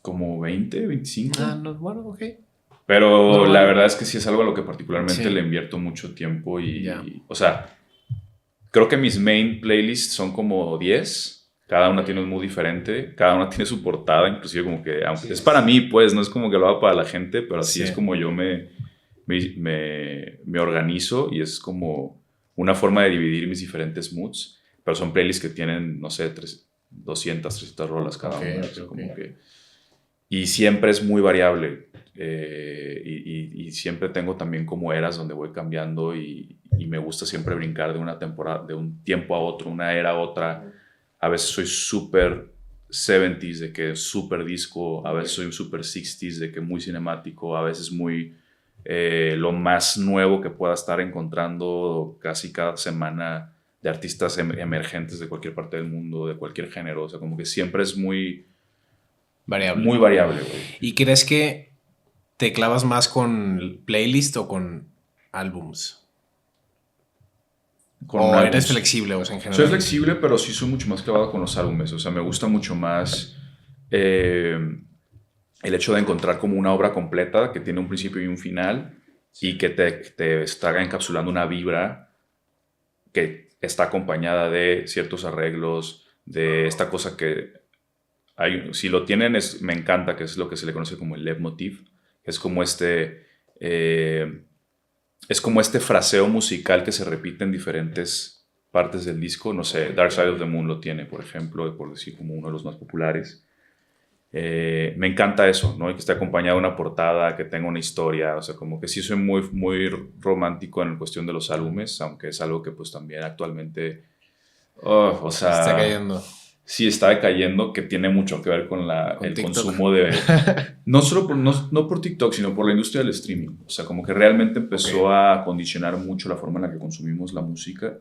como 20, 25. Ah, no, bueno, ok. Pero la Normal. verdad es que sí es algo a lo que particularmente Sí. le invierto mucho tiempo Ya. o sea, creo que mis main playlists son como 10. Cada una tiene un mood diferente, cada una tiene su portada, inclusive como que, aunque es para mí, pues, no es como que lo haga para la gente, pero así Sí. es como yo me organizo y es como una forma de dividir mis diferentes moods, pero son playlists que tienen, no sé, 200, 300 rolas cada Ok, una. ok, O sea, ok. como que, y siempre es muy variable. Y siempre tengo también como eras donde voy cambiando y me gusta siempre brincar de una temporada, de un tiempo a otro, una era a otra. A veces soy súper 70s, de que súper disco, a veces soy súper 60s, de que muy cinemático, a veces muy lo más nuevo que pueda estar encontrando casi cada semana de artistas emergentes de cualquier parte del mundo, de cualquier género. O sea, como que siempre es Variable. muy variable, güey. ¿Y crees que te clavas más con playlist o con álbums? Con ¿O eres álbums. flexible, o sea, en Soy general? flexible, pero sí soy mucho más clavado con los álbumes. O sea, me gusta mucho más el hecho de encontrar como una obra completa que tiene un principio y un final y que te está encapsulando una vibra que está acompañada de ciertos arreglos, de esta cosa que si lo tienen, me encanta, que es lo que se le conoce como el leitmotiv, que eh, es como este fraseo musical que se repite en diferentes partes del disco. No sé, Dark Side of the Moon lo tiene, por ejemplo, por decir como uno de los más populares. Me encanta eso, ¿no? Y que esté acompañado de una portada, que tenga una historia, o sea, como que sí soy muy romántico en cuestión de los álbumes, aunque es algo que pues también actualmente, o Está sea, cayendo. sí está decayendo, que tiene mucho que ver con Con el TikTok. consumo no solo no por TikTok, sino por la industria del streaming. O sea, como que realmente empezó a condicionar mucho la forma en la que consumimos la música,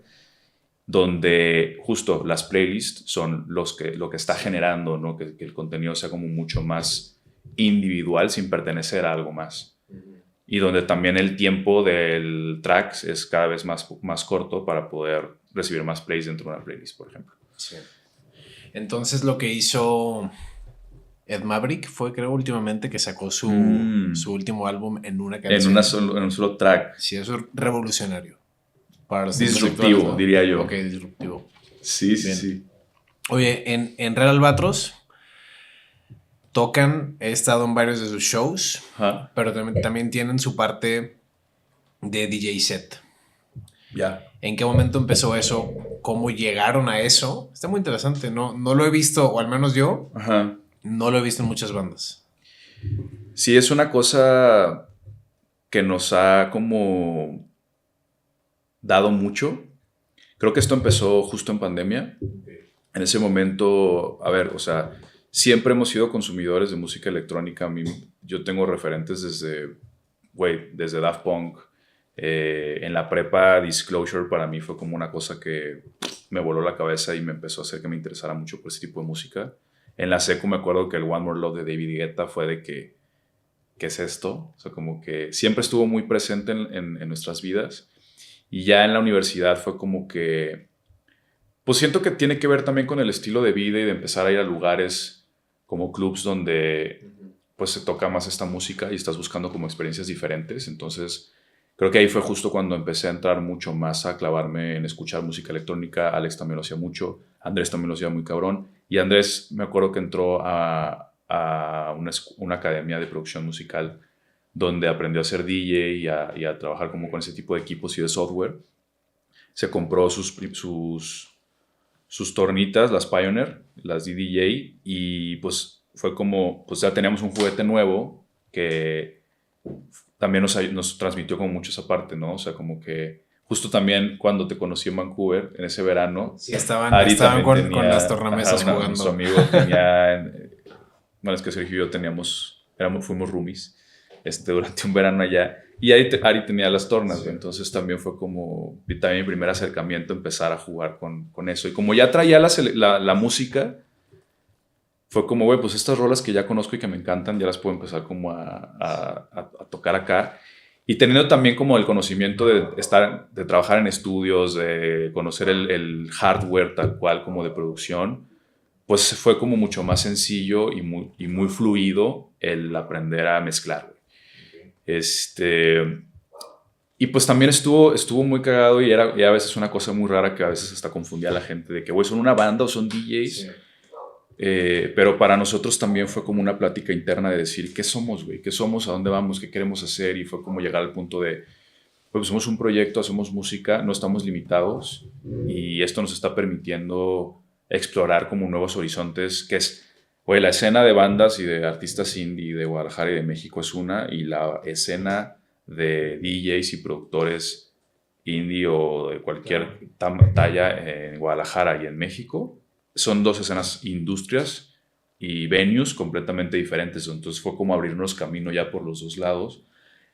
donde justo las playlists son lo que está generando, ¿no? Que el contenido sea como mucho más individual sin pertenecer a algo más. Y donde también el tiempo del track es cada vez más corto para poder recibir más plays dentro de una playlist, por ejemplo. Sí. Entonces lo que hizo Ed Maverick fue, creo, últimamente que sacó su último álbum en una canción. En un solo track. Sí, eso es revolucionario. Para los Disruptivo, actuales, ¿no? diría yo. Ok, disruptivo. Sí, sí, Bien. sí. Oye, en Real Albatros tocan, he estado en varios de sus shows, Ajá. pero también tienen su parte de DJ set. Ya. ¿En qué momento empezó eso? ¿Cómo llegaron a eso? Está muy interesante. No lo he visto, o al menos yo, Ajá. no lo he visto en muchas bandas. Sí, es una cosa que nos ha como dado mucho. Creo que esto empezó justo en pandemia. En ese momento, a ver, o sea, siempre hemos sido consumidores de música electrónica. Yo tengo referentes desde Daft Punk. En la prepa, Disclosure para mí fue como una cosa que me voló la cabeza y me empezó a hacer que me interesara mucho por ese tipo de música. En la secu me acuerdo que el One More Love de David Guetta fue de que, ¿qué es esto? O sea, como que siempre estuvo muy presente en nuestras vidas. Y ya en la universidad fue como que, pues siento que tiene que ver también con el estilo de vida y de empezar a ir a lugares como clubs donde pues se toca más esta música y estás buscando como experiencias diferentes. Entonces creo que ahí fue justo cuando empecé a entrar mucho más a clavarme en escuchar música electrónica. Alex también lo hacía mucho, Andrés también lo hacía muy cabrón. Y Andrés me acuerdo que entró a una academia de producción musical donde aprendió a ser DJ y a trabajar como con ese tipo de equipos y de software. Se compró sus tornitas, las Pioneer, las DDJ, y pues fue como, pues ya teníamos un juguete nuevo que también nos transmitió como mucho esa parte, ¿no? O sea, como que justo también cuando te conocí en Vancouver, en ese verano, sí, estaban con las tornamesas jugando. Nuestro amigo tenía, bueno, es que Sergio y yo fuimos roomies durante un verano allá. Y Ari tenía las tornas, sí. Entonces también fue como también mi primer acercamiento, empezar a jugar con eso. Y como ya traía la música, fue como, güey, pues estas rolas que ya conozco y que me encantan, ya las puedo empezar como a tocar acá. Y teniendo también como el conocimiento de trabajar en estudios, de conocer el hardware tal cual como de producción, pues fue como mucho más sencillo y muy fluido el aprender a mezclar. Y pues también estuvo muy cagado y a veces una cosa muy rara que a veces hasta confundía a la gente de que, güey, ¿son una banda o son DJs? Sí. Pero para nosotros también fue como una plática interna de decir, ¿qué somos, güey? ¿Qué somos? ¿A dónde vamos? ¿Qué queremos hacer? Y fue como llegar al punto de, pues somos un proyecto, hacemos música, no estamos limitados y esto nos está permitiendo explorar como nuevos horizontes, que es, güey, la escena de bandas y de artistas indie de Guadalajara y de México es una, y la escena de DJs y productores indie o de cualquier talla en Guadalajara y en México son dos escenas, industrias y venues completamente diferentes. Entonces fue como abrirnos camino ya por los dos lados,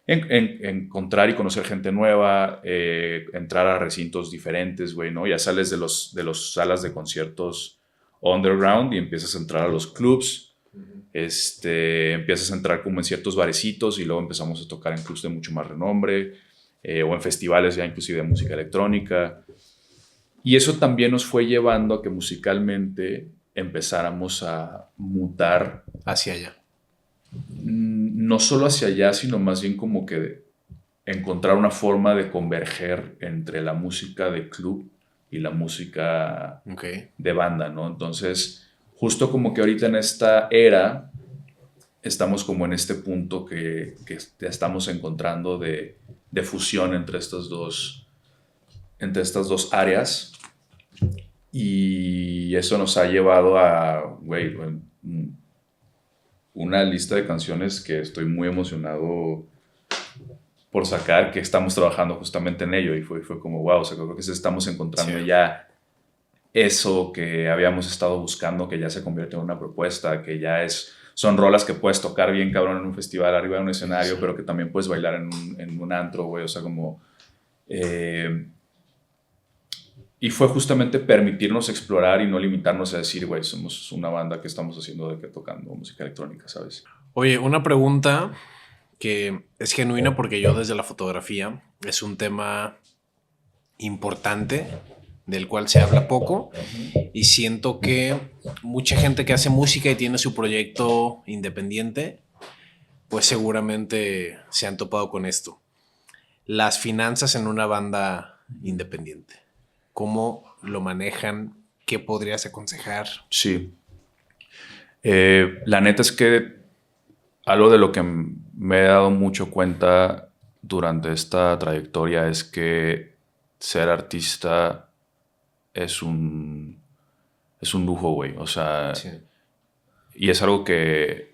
encontrar y conocer gente nueva, entrar a recintos diferentes, güey, ¿no? Ya sales de los salas de conciertos underground y empiezas a entrar a los clubs, empiezas a entrar como en ciertos barecitos y luego empezamos a tocar en clubs de mucho más renombre, o en festivales ya inclusive de música electrónica. Y eso también nos fue llevando a que musicalmente empezáramos a mutar hacia allá. No solo hacia allá, sino más bien como que encontrar una forma de converger entre la música de club y la música de banda, ¿no? Entonces, justo como que ahorita en esta era, estamos como en este punto que estamos encontrando de fusión entre estas dos áreas, y eso nos ha llevado a, güey, una lista de canciones que estoy muy emocionado por sacar, que estamos trabajando justamente en ello, y fue como, wow, o sea, creo que estamos encontrando ya eso que habíamos estado buscando, que ya se convierte en una propuesta, que ya son rolas que puedes tocar bien cabrón en un festival, arriba de un escenario, pero que también puedes bailar en un antro, güey, o sea, como... y fue justamente permitirnos explorar y no limitarnos a decir, güey, somos una banda que estamos haciendo de que tocando música electrónica, ¿sabes? Oye, una pregunta que es genuina porque yo desde la fotografía es un tema importante del cual se habla poco, y siento que mucha gente que hace música y tiene su proyecto independiente, pues seguramente se han topado con esto. Las finanzas en una banda independiente. ¿Cómo lo manejan? ¿Qué podrías aconsejar? Sí. La neta es que algo de lo que me he dado mucho cuenta durante esta trayectoria es que ser artista es un lujo, güey. O sea, sí. Y es algo de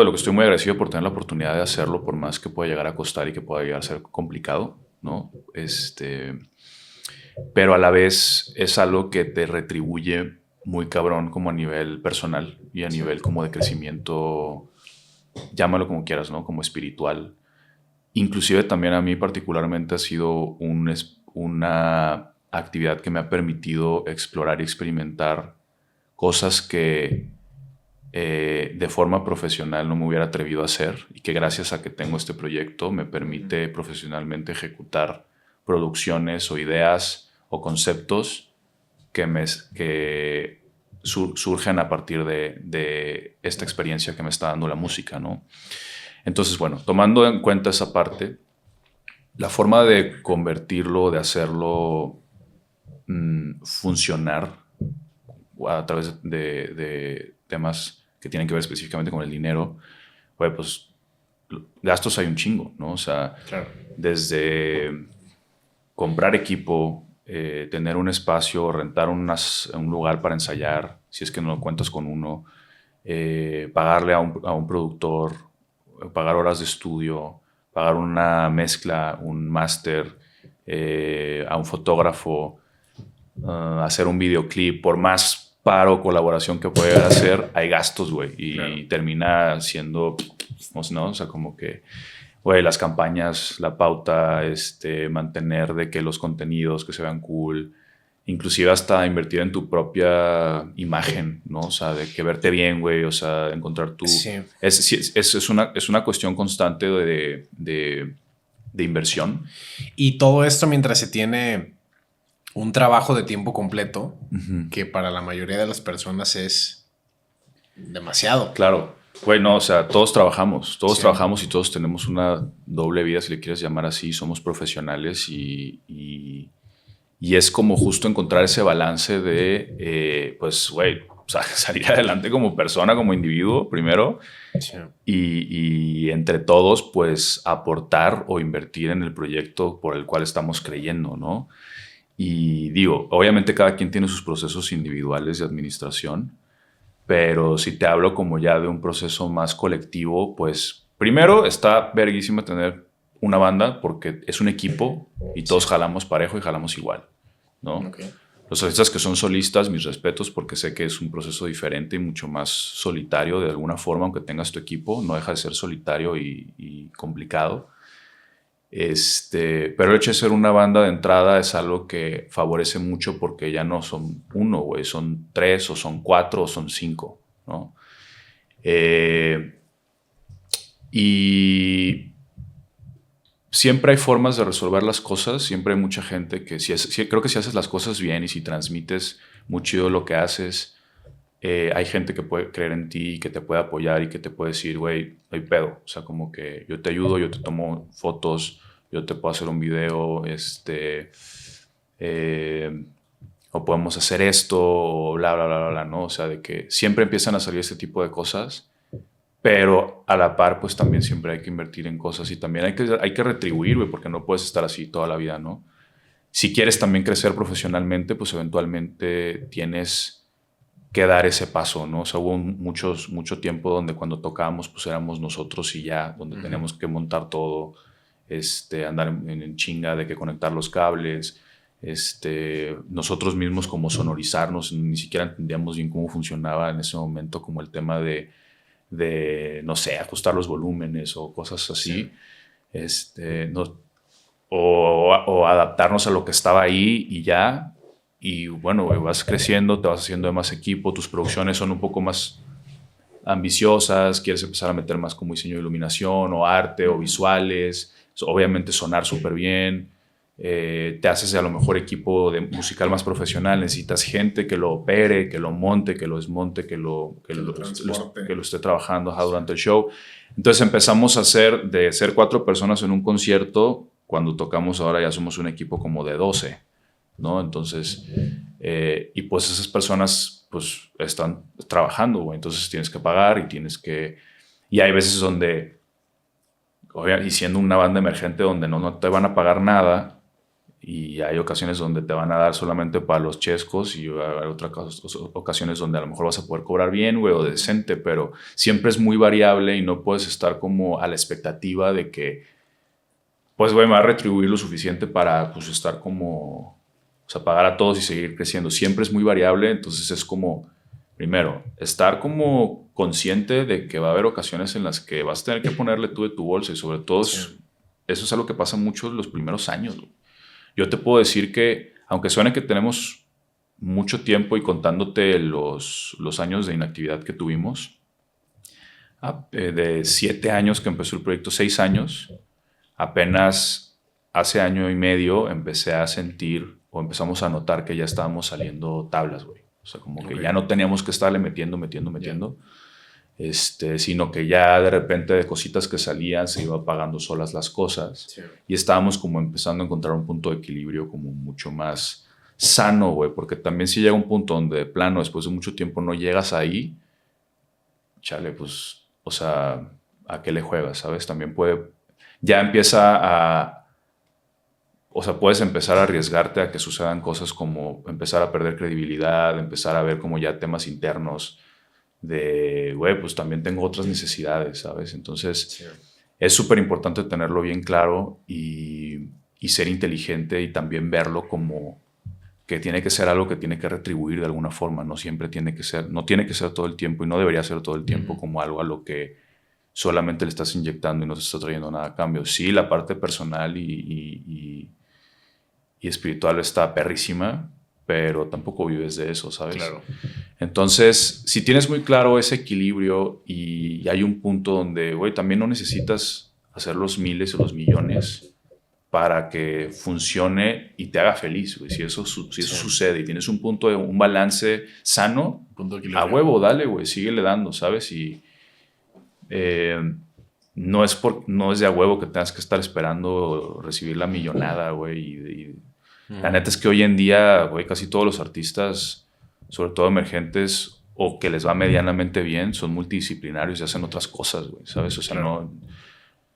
lo que estoy muy agradecido por tener la oportunidad de hacerlo, por más que pueda llegar a costar y que pueda llegar a ser complicado, ¿no? Pero a la vez es algo que te retribuye muy cabrón como a nivel personal y a nivel como de crecimiento, llámalo como quieras, ¿no? Como espiritual. Inclusive también a mí particularmente ha sido una actividad que me ha permitido explorar y experimentar cosas que de forma profesional no me hubiera atrevido a hacer y que gracias a que tengo este proyecto me permite profesionalmente ejecutar producciones o ideas o conceptos que surgen a partir de esta experiencia que me está dando la música, ¿no? Entonces, bueno, tomando en cuenta esa parte, la forma de convertirlo, de hacerlo funcionar a través de temas que tienen que ver específicamente con el dinero, pues gastos hay un chingo, ¿no? O sea, Claro. desde comprar equipo, tener un espacio, rentar un lugar para ensayar, si es que no cuentas con uno, pagarle a un productor, pagar horas de estudio, pagar una mezcla, un máster, a un fotógrafo, hacer un videoclip, por más paro o colaboración que pueda hacer, hay gastos, güey, y Claro. termina siendo, ¿no? O sea, como que, güey, las campañas, la pauta, mantener de que los contenidos que se vean cool, inclusive hasta invertir en tu propia imagen, ¿no? O sea, de que verte bien, güey, o sea, encontrar tu... Sí. Es una cuestión constante de inversión. Y todo esto mientras se tiene un trabajo de tiempo completo, que para la mayoría de las personas es demasiado. Claro. Güey, no, o sea, todos trabajamos Sí. y todos tenemos una doble vida, si le quieres llamar así, somos profesionales y es como justo encontrar ese balance de, pues, güey, o sea, salir adelante como persona, como individuo, primero, Sí. y entre todos, pues, aportar o invertir en el proyecto por el cual estamos creyendo, ¿no? Y digo, obviamente cada quien tiene sus procesos individuales de administración, pero si te hablo como ya de un proceso más colectivo, pues primero está verguísima tener una banda porque es un equipo y todos jalamos parejo y jalamos igual, ¿no? Okay. Los artistas que son solistas, mis respetos, porque sé que es un proceso diferente y mucho más solitario de alguna forma, aunque tengas tu equipo, no deja de ser solitario y complicado. Pero el hecho de ser una banda de entrada es algo que favorece mucho porque ya no son uno, güey, son tres o son cuatro o son cinco, ¿no? Y siempre hay formas de resolver las cosas, siempre hay mucha gente que creo que si haces las cosas bien y si transmites muy chido lo que haces, hay gente que puede creer en ti, que te puede apoyar y que te puede decir, güey, no hay pedo. O sea, como que yo te ayudo, yo te tomo fotos, yo te puedo hacer un video, o podemos hacer esto, o bla, bla, bla, bla, bla, ¿no? O sea, de que siempre empiezan a salir este tipo de cosas, pero a la par, pues también siempre hay que invertir en cosas y también hay que retribuir, güey, porque no puedes estar así toda la vida, ¿no? Si quieres también crecer profesionalmente, pues eventualmente tienes que dar ese paso, ¿no? O sea, hubo mucho tiempo donde cuando tocábamos, pues éramos nosotros y ya, donde teníamos que montar todo, andar en chinga de que conectar los cables, nosotros mismos como sonorizarnos, ni siquiera entendíamos bien cómo funcionaba en ese momento, como el tema no sé, ajustar los volúmenes o cosas así, no, o adaptarnos a lo que estaba ahí y ya. Y bueno, vas creciendo, te vas haciendo de más equipo, tus producciones son un poco más ambiciosas, quieres empezar a meter más como diseño de iluminación o arte o visuales, obviamente sonar súper bien, te haces a lo mejor equipo de musical más profesional, necesitas gente que lo opere, que lo monte, que lo desmonte, que lo esté trabajando durante el show. Entonces empezamos a hacer, de ser 4 personas en un concierto, cuando tocamos ahora ya somos un equipo como de 12, ¿no? Entonces, y pues esas personas pues están trabajando, güey, entonces tienes que pagar y tienes que... Y hay veces donde, y siendo una banda emergente donde no te van a pagar nada, y hay ocasiones donde te van a dar solamente para los chescos y hay otras ocasiones donde a lo mejor vas a poder cobrar bien, güey, o decente, pero siempre es muy variable y no puedes estar como a la expectativa de que, pues, güey, me va a retribuir lo suficiente para, pues, estar como O sea, pagar a todos y seguir creciendo. Siempre es muy variable, entonces es como, primero, estar como consciente de que va a haber ocasiones en las que vas a tener que ponerle tú de tu bolsa y sobre todo eso es algo que pasa mucho en los primeros años. Yo te puedo decir que, aunque suene que tenemos mucho tiempo y contándote los años de inactividad que tuvimos, de 7 años que empezó el proyecto, 6 años, apenas hace año y medio empecé a sentir o empezamos a notar que ya estábamos saliendo tablas, güey. O sea, como que ya no teníamos que estarle metiendo, sino que ya de repente de cositas que salían se iba pagando solas las cosas. Sí. Y estábamos como empezando a encontrar un punto de equilibrio como mucho más sano, güey, porque también si llega un punto donde de plano después de mucho tiempo no llegas ahí, chale, pues, o sea, ¿a qué le juegas, sabes? También ya empieza o sea, puedes empezar a arriesgarte a que sucedan cosas como empezar a perder credibilidad, empezar a ver como ya temas internos de, güey, pues también tengo otras necesidades, ¿sabes? Entonces, sí, es súper importante tenerlo bien claro y ser inteligente y también verlo como que tiene que ser algo que tiene que retribuir de alguna forma, no siempre tiene que ser, no tiene que ser todo el tiempo y no debería ser todo el tiempo como algo a lo que solamente le estás inyectando y no te está trayendo nada a cambio. Sí, la parte personal y espiritual está perrísima, pero tampoco vives de eso, ¿sabes? Claro. Entonces, si tienes muy claro ese equilibrio y hay un punto donde, güey, también no necesitas hacer los miles o los millones para que funcione y te haga feliz, güey. Si eso sucede y tienes un punto de un balance sano, a huevo, dale, güey, síguele dando, ¿sabes? Y no es de a huevo que tengas que estar esperando recibir la millonada, güey. La neta es que hoy en día, güey, casi todos los artistas, sobre todo emergentes o que les va medianamente bien, son multidisciplinarios y hacen otras cosas, güey, ¿sabes? O sea, no...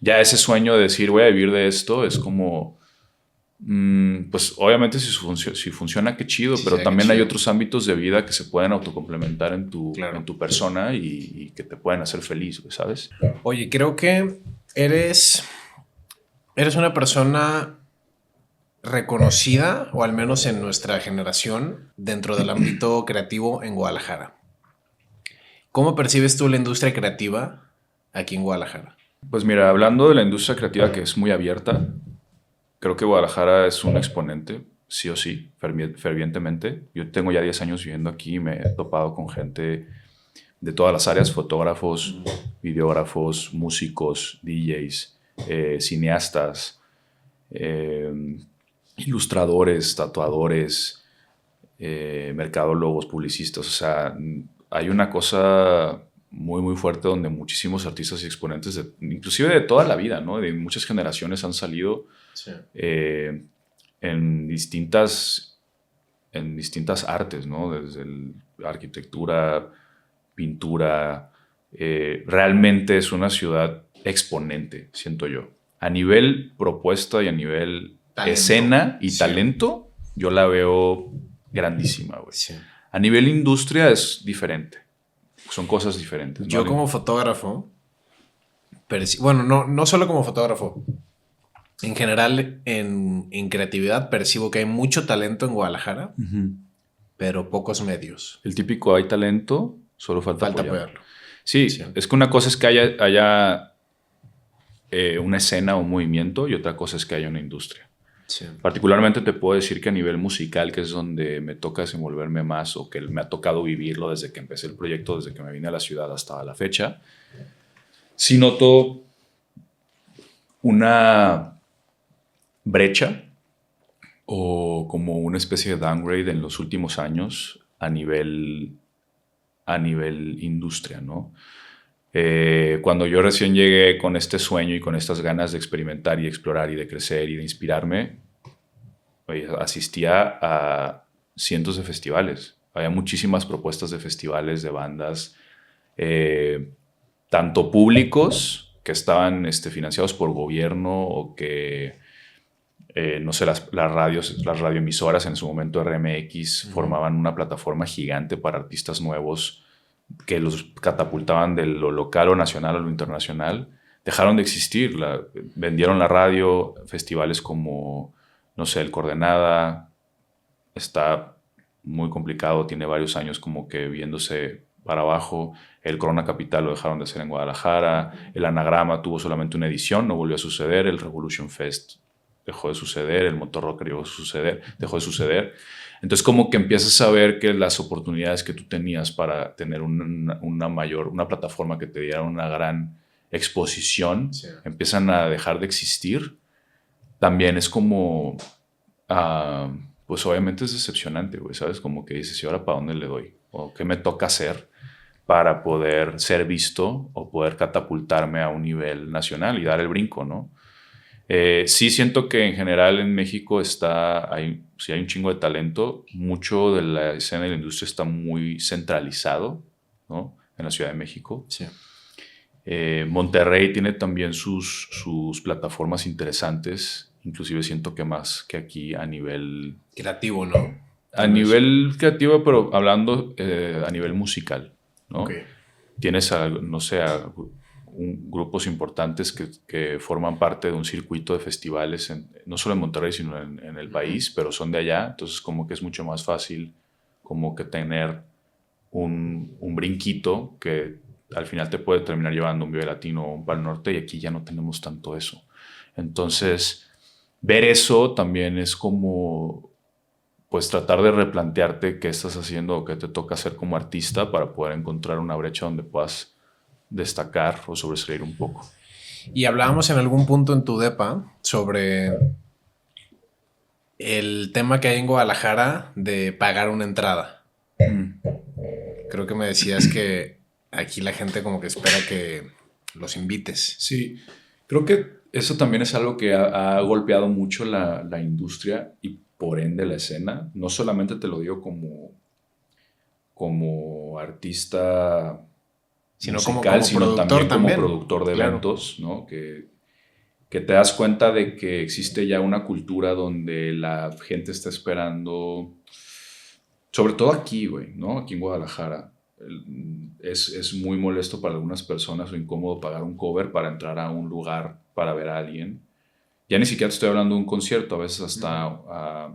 Ya ese sueño de decir voy a vivir de esto es como... pues obviamente si funciona, qué chido, sí, pero también hay otros ámbitos de vida que se pueden autocomplementar en tu persona y que te pueden hacer feliz, güey, ¿sabes? Oye, creo que eres una persona reconocida, o al menos en nuestra generación, dentro del ámbito creativo en Guadalajara. ¿Cómo percibes tú la industria creativa aquí en Guadalajara? Pues mira, hablando de la industria creativa que es muy abierta, creo que Guadalajara es un exponente, sí o sí, fervientemente. Yo tengo ya 10 años viviendo aquí y me he topado con gente de todas las áreas, fotógrafos, videógrafos, músicos, DJs, cineastas, ilustradores, tatuadores, mercadólogos, publicistas. O sea, hay una cosa muy, muy fuerte donde muchísimos artistas y exponentes, inclusive de toda la vida, ¿no? De muchas generaciones han salido sí. En distintas artes, ¿no? Desde la arquitectura, pintura. Realmente es una ciudad exponente, siento yo. A nivel propuesta y a nivel escena y sí. talento, yo la veo grandísima, güey. Sí. A nivel industria es diferente. Son cosas diferentes. Yo como fotógrafo, bueno, no solo como fotógrafo, en general en creatividad percibo que hay mucho talento en Guadalajara, pero pocos medios. El típico hay talento, solo falta apoyarlo. Sí, sí, es que una cosa es que haya una escena o un movimiento y otra cosa es que haya una industria. Sí. Particularmente te puedo decir que a nivel musical, que es donde me toca desenvolverme más o que me ha tocado vivirlo desde que empecé el proyecto, desde que me vine a la ciudad hasta la fecha, sí noto una brecha o como una especie de downgrade en los últimos años a nivel industria, ¿no? Cuando yo recién llegué con este sueño y con estas ganas de experimentar y explorar y de crecer y de inspirarme, asistía a cientos de festivales. Había muchísimas propuestas de festivales, de bandas, tanto públicos que estaban financiados por gobierno o que, no sé, las radioemisoras, en su momento RMX, formaban una plataforma gigante para artistas nuevos que los catapultaban de lo local o nacional a lo internacional, dejaron de existir. Vendieron la radio, festivales como, no sé, El Coordenada, está muy complicado, tiene varios años como que viéndose para abajo. El Corona Capital lo dejaron de hacer en Guadalajara. El Anagrama tuvo solamente una edición, no volvió a suceder. El Revolution Fest dejó de suceder. El Motor Rock dejó de suceder. Entonces como que empiezas a ver que las oportunidades que tú tenías para tener una plataforma que te diera una gran exposición, sí, empiezan a dejar de existir. También es como, pues obviamente es decepcionante, güey, ¿sabes? Como que dices, ¿y ahora para dónde le doy? ¿O qué me toca hacer para poder ser visto o poder catapultarme a un nivel nacional y dar el brinco, ¿no? Sí siento que en general en México hay un chingo de talento. Mucho de la escena de la industria está muy centralizado, ¿no? En la Ciudad de México. Sí. Monterrey tiene también sus plataformas interesantes. Inclusive siento que más que aquí a nivel... creativo, ¿no? A nivel creativo, pero hablando a nivel musical, ¿no? Okay. Tienes, no sé, grupos importantes que forman parte de un circuito de festivales, no solo en Monterrey, sino en el país, pero son de allá. Entonces como que es mucho más fácil como que tener un brinquito que al final te puede terminar llevando un Vive Latino o un Pal Norte, y aquí ya no tenemos tanto eso. Entonces, ver eso también es como, pues, tratar de replantearte qué estás haciendo o qué te toca hacer como artista para poder encontrar una brecha donde puedas destacar o sobresalir un poco. Y hablábamos en algún punto en tu depa sobre el tema que hay en Guadalajara de pagar una entrada. Creo que me decías que aquí la gente como que espera que los invites. Sí, creo que eso también es algo que ha golpeado mucho la industria y por ende la escena. No solamente te lo digo como artista sino musical, sino también como también. productor de eventos, ¿no? Que te das cuenta de que existe ya una cultura donde la gente está esperando, sobre todo aquí, güey, ¿no? Aquí en Guadalajara. Es muy molesto para algunas personas o incómodo pagar un cover para entrar a un lugar para ver a alguien. Ya ni siquiera te estoy hablando de un concierto, a veces hasta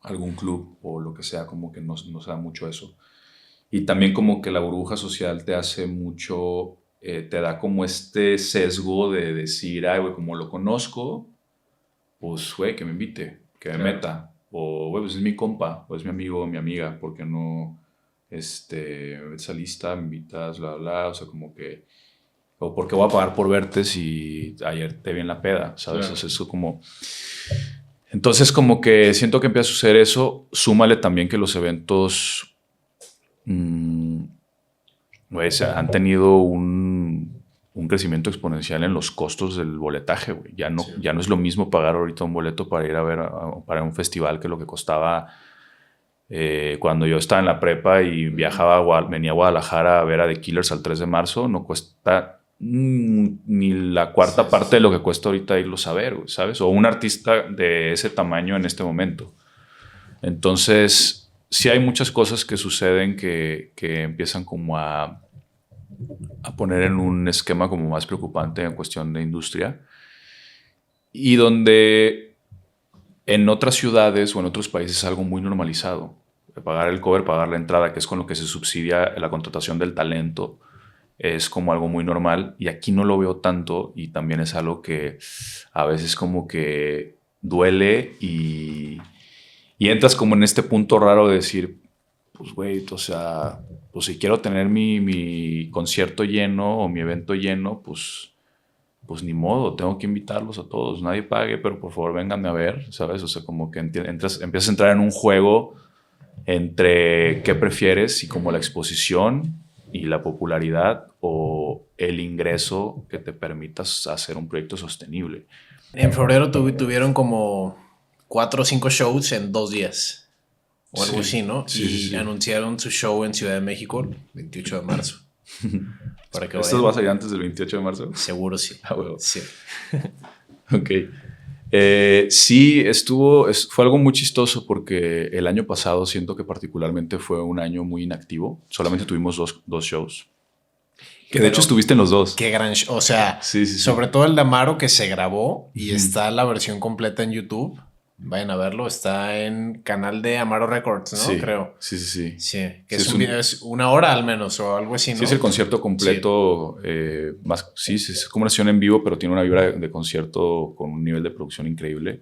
algún club o lo que sea, como que no se da mucho eso. Y también como que la burbuja social te hace mucho, te da como este sesgo de decir, ay, güey, como lo conozco, pues, güey, que me invite, que me meta. O, güey, pues es mi compa, o es mi amigo o mi amiga, porque no, esa lista, me invitas, bla, bla, o sea, como que, o porque voy a pagar por verte si ayer te vi en la peda, ¿sabes? Claro. O sea, eso como... Entonces, como que siento que empieza a suceder eso. Súmale también que los eventos pues, han tenido un crecimiento exponencial en los costos del boletaje, güey. Ya no es lo mismo pagar ahorita un boleto para ir a ver para un festival que lo que costaba cuando yo estaba en la prepa y venía a Guadalajara a ver a The Killers al 3 de marzo. No cuesta ni la cuarta parte de lo que cuesta ahorita irlos a ver, ¿sabes? O un artista de ese tamaño en este momento. Entonces, sí hay muchas cosas que suceden que empiezan como a poner en un esquema como más preocupante en cuestión de industria, y donde en otras ciudades o en otros países es algo muy normalizado. Pagar el cover, pagar la entrada, que es con lo que se subsidia la contratación del talento, es como algo muy normal, y aquí no lo veo tanto, y también es algo que a veces como que duele y entras como en este punto raro de decir, pues güey, o sea, pues si quiero tener mi concierto lleno o mi evento lleno, pues ni modo, tengo que invitarlos a todos, nadie pague, pero por favor vénganme a ver, ¿sabes? O sea, como que empiezas a entrar en un juego entre qué prefieres, y como la exposición y la popularidad o el ingreso que te permitas hacer un proyecto sostenible. En febrero tuvieron como 4 o 5 shows en 2 días o algo así, ¿no? Y anunciaron su show en Ciudad de México el 28 de marzo. Para que ¿esto va a salir antes del 28 de marzo? Seguro sí. Ah, bueno. Sí. Ok. Sí, fue algo muy chistoso porque el año pasado siento que particularmente fue un año muy inactivo. Solamente tuvimos dos shows. Que de hecho estuviste en los dos. Qué gran show. O sea, sobre todo el de Amaro, que se grabó y está la versión completa en YouTube. Vayan a verlo. Está en canal de Amaro Records, ¿no? Sí, Creo. sí. Sí, que Sí, es un video, es 1 hora al menos o algo así, ¿no? Sí, es el concierto completo. Sí, es como una sesión en vivo, pero tiene una vibra de concierto con un nivel de producción increíble.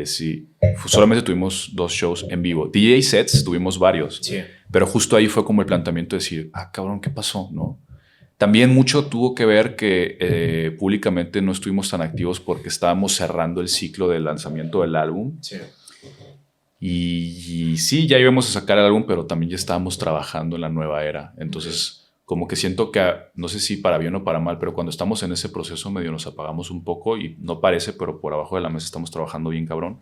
Sí, solamente tuvimos 2 shows en vivo. DJ sets tuvimos varios. Sí. Pero justo ahí fue como el planteamiento de decir, cabrón, ¿qué pasó? ¿No? También mucho tuvo que ver que públicamente no estuvimos tan activos porque estábamos cerrando el ciclo del lanzamiento del álbum. Sí. Y sí, ya íbamos a sacar el álbum, pero también ya estábamos trabajando en la nueva era. Entonces, como que siento que, no sé si para bien o para mal, pero cuando estamos en ese proceso medio nos apagamos un poco y no parece, pero por abajo de la mesa estamos trabajando bien cabrón.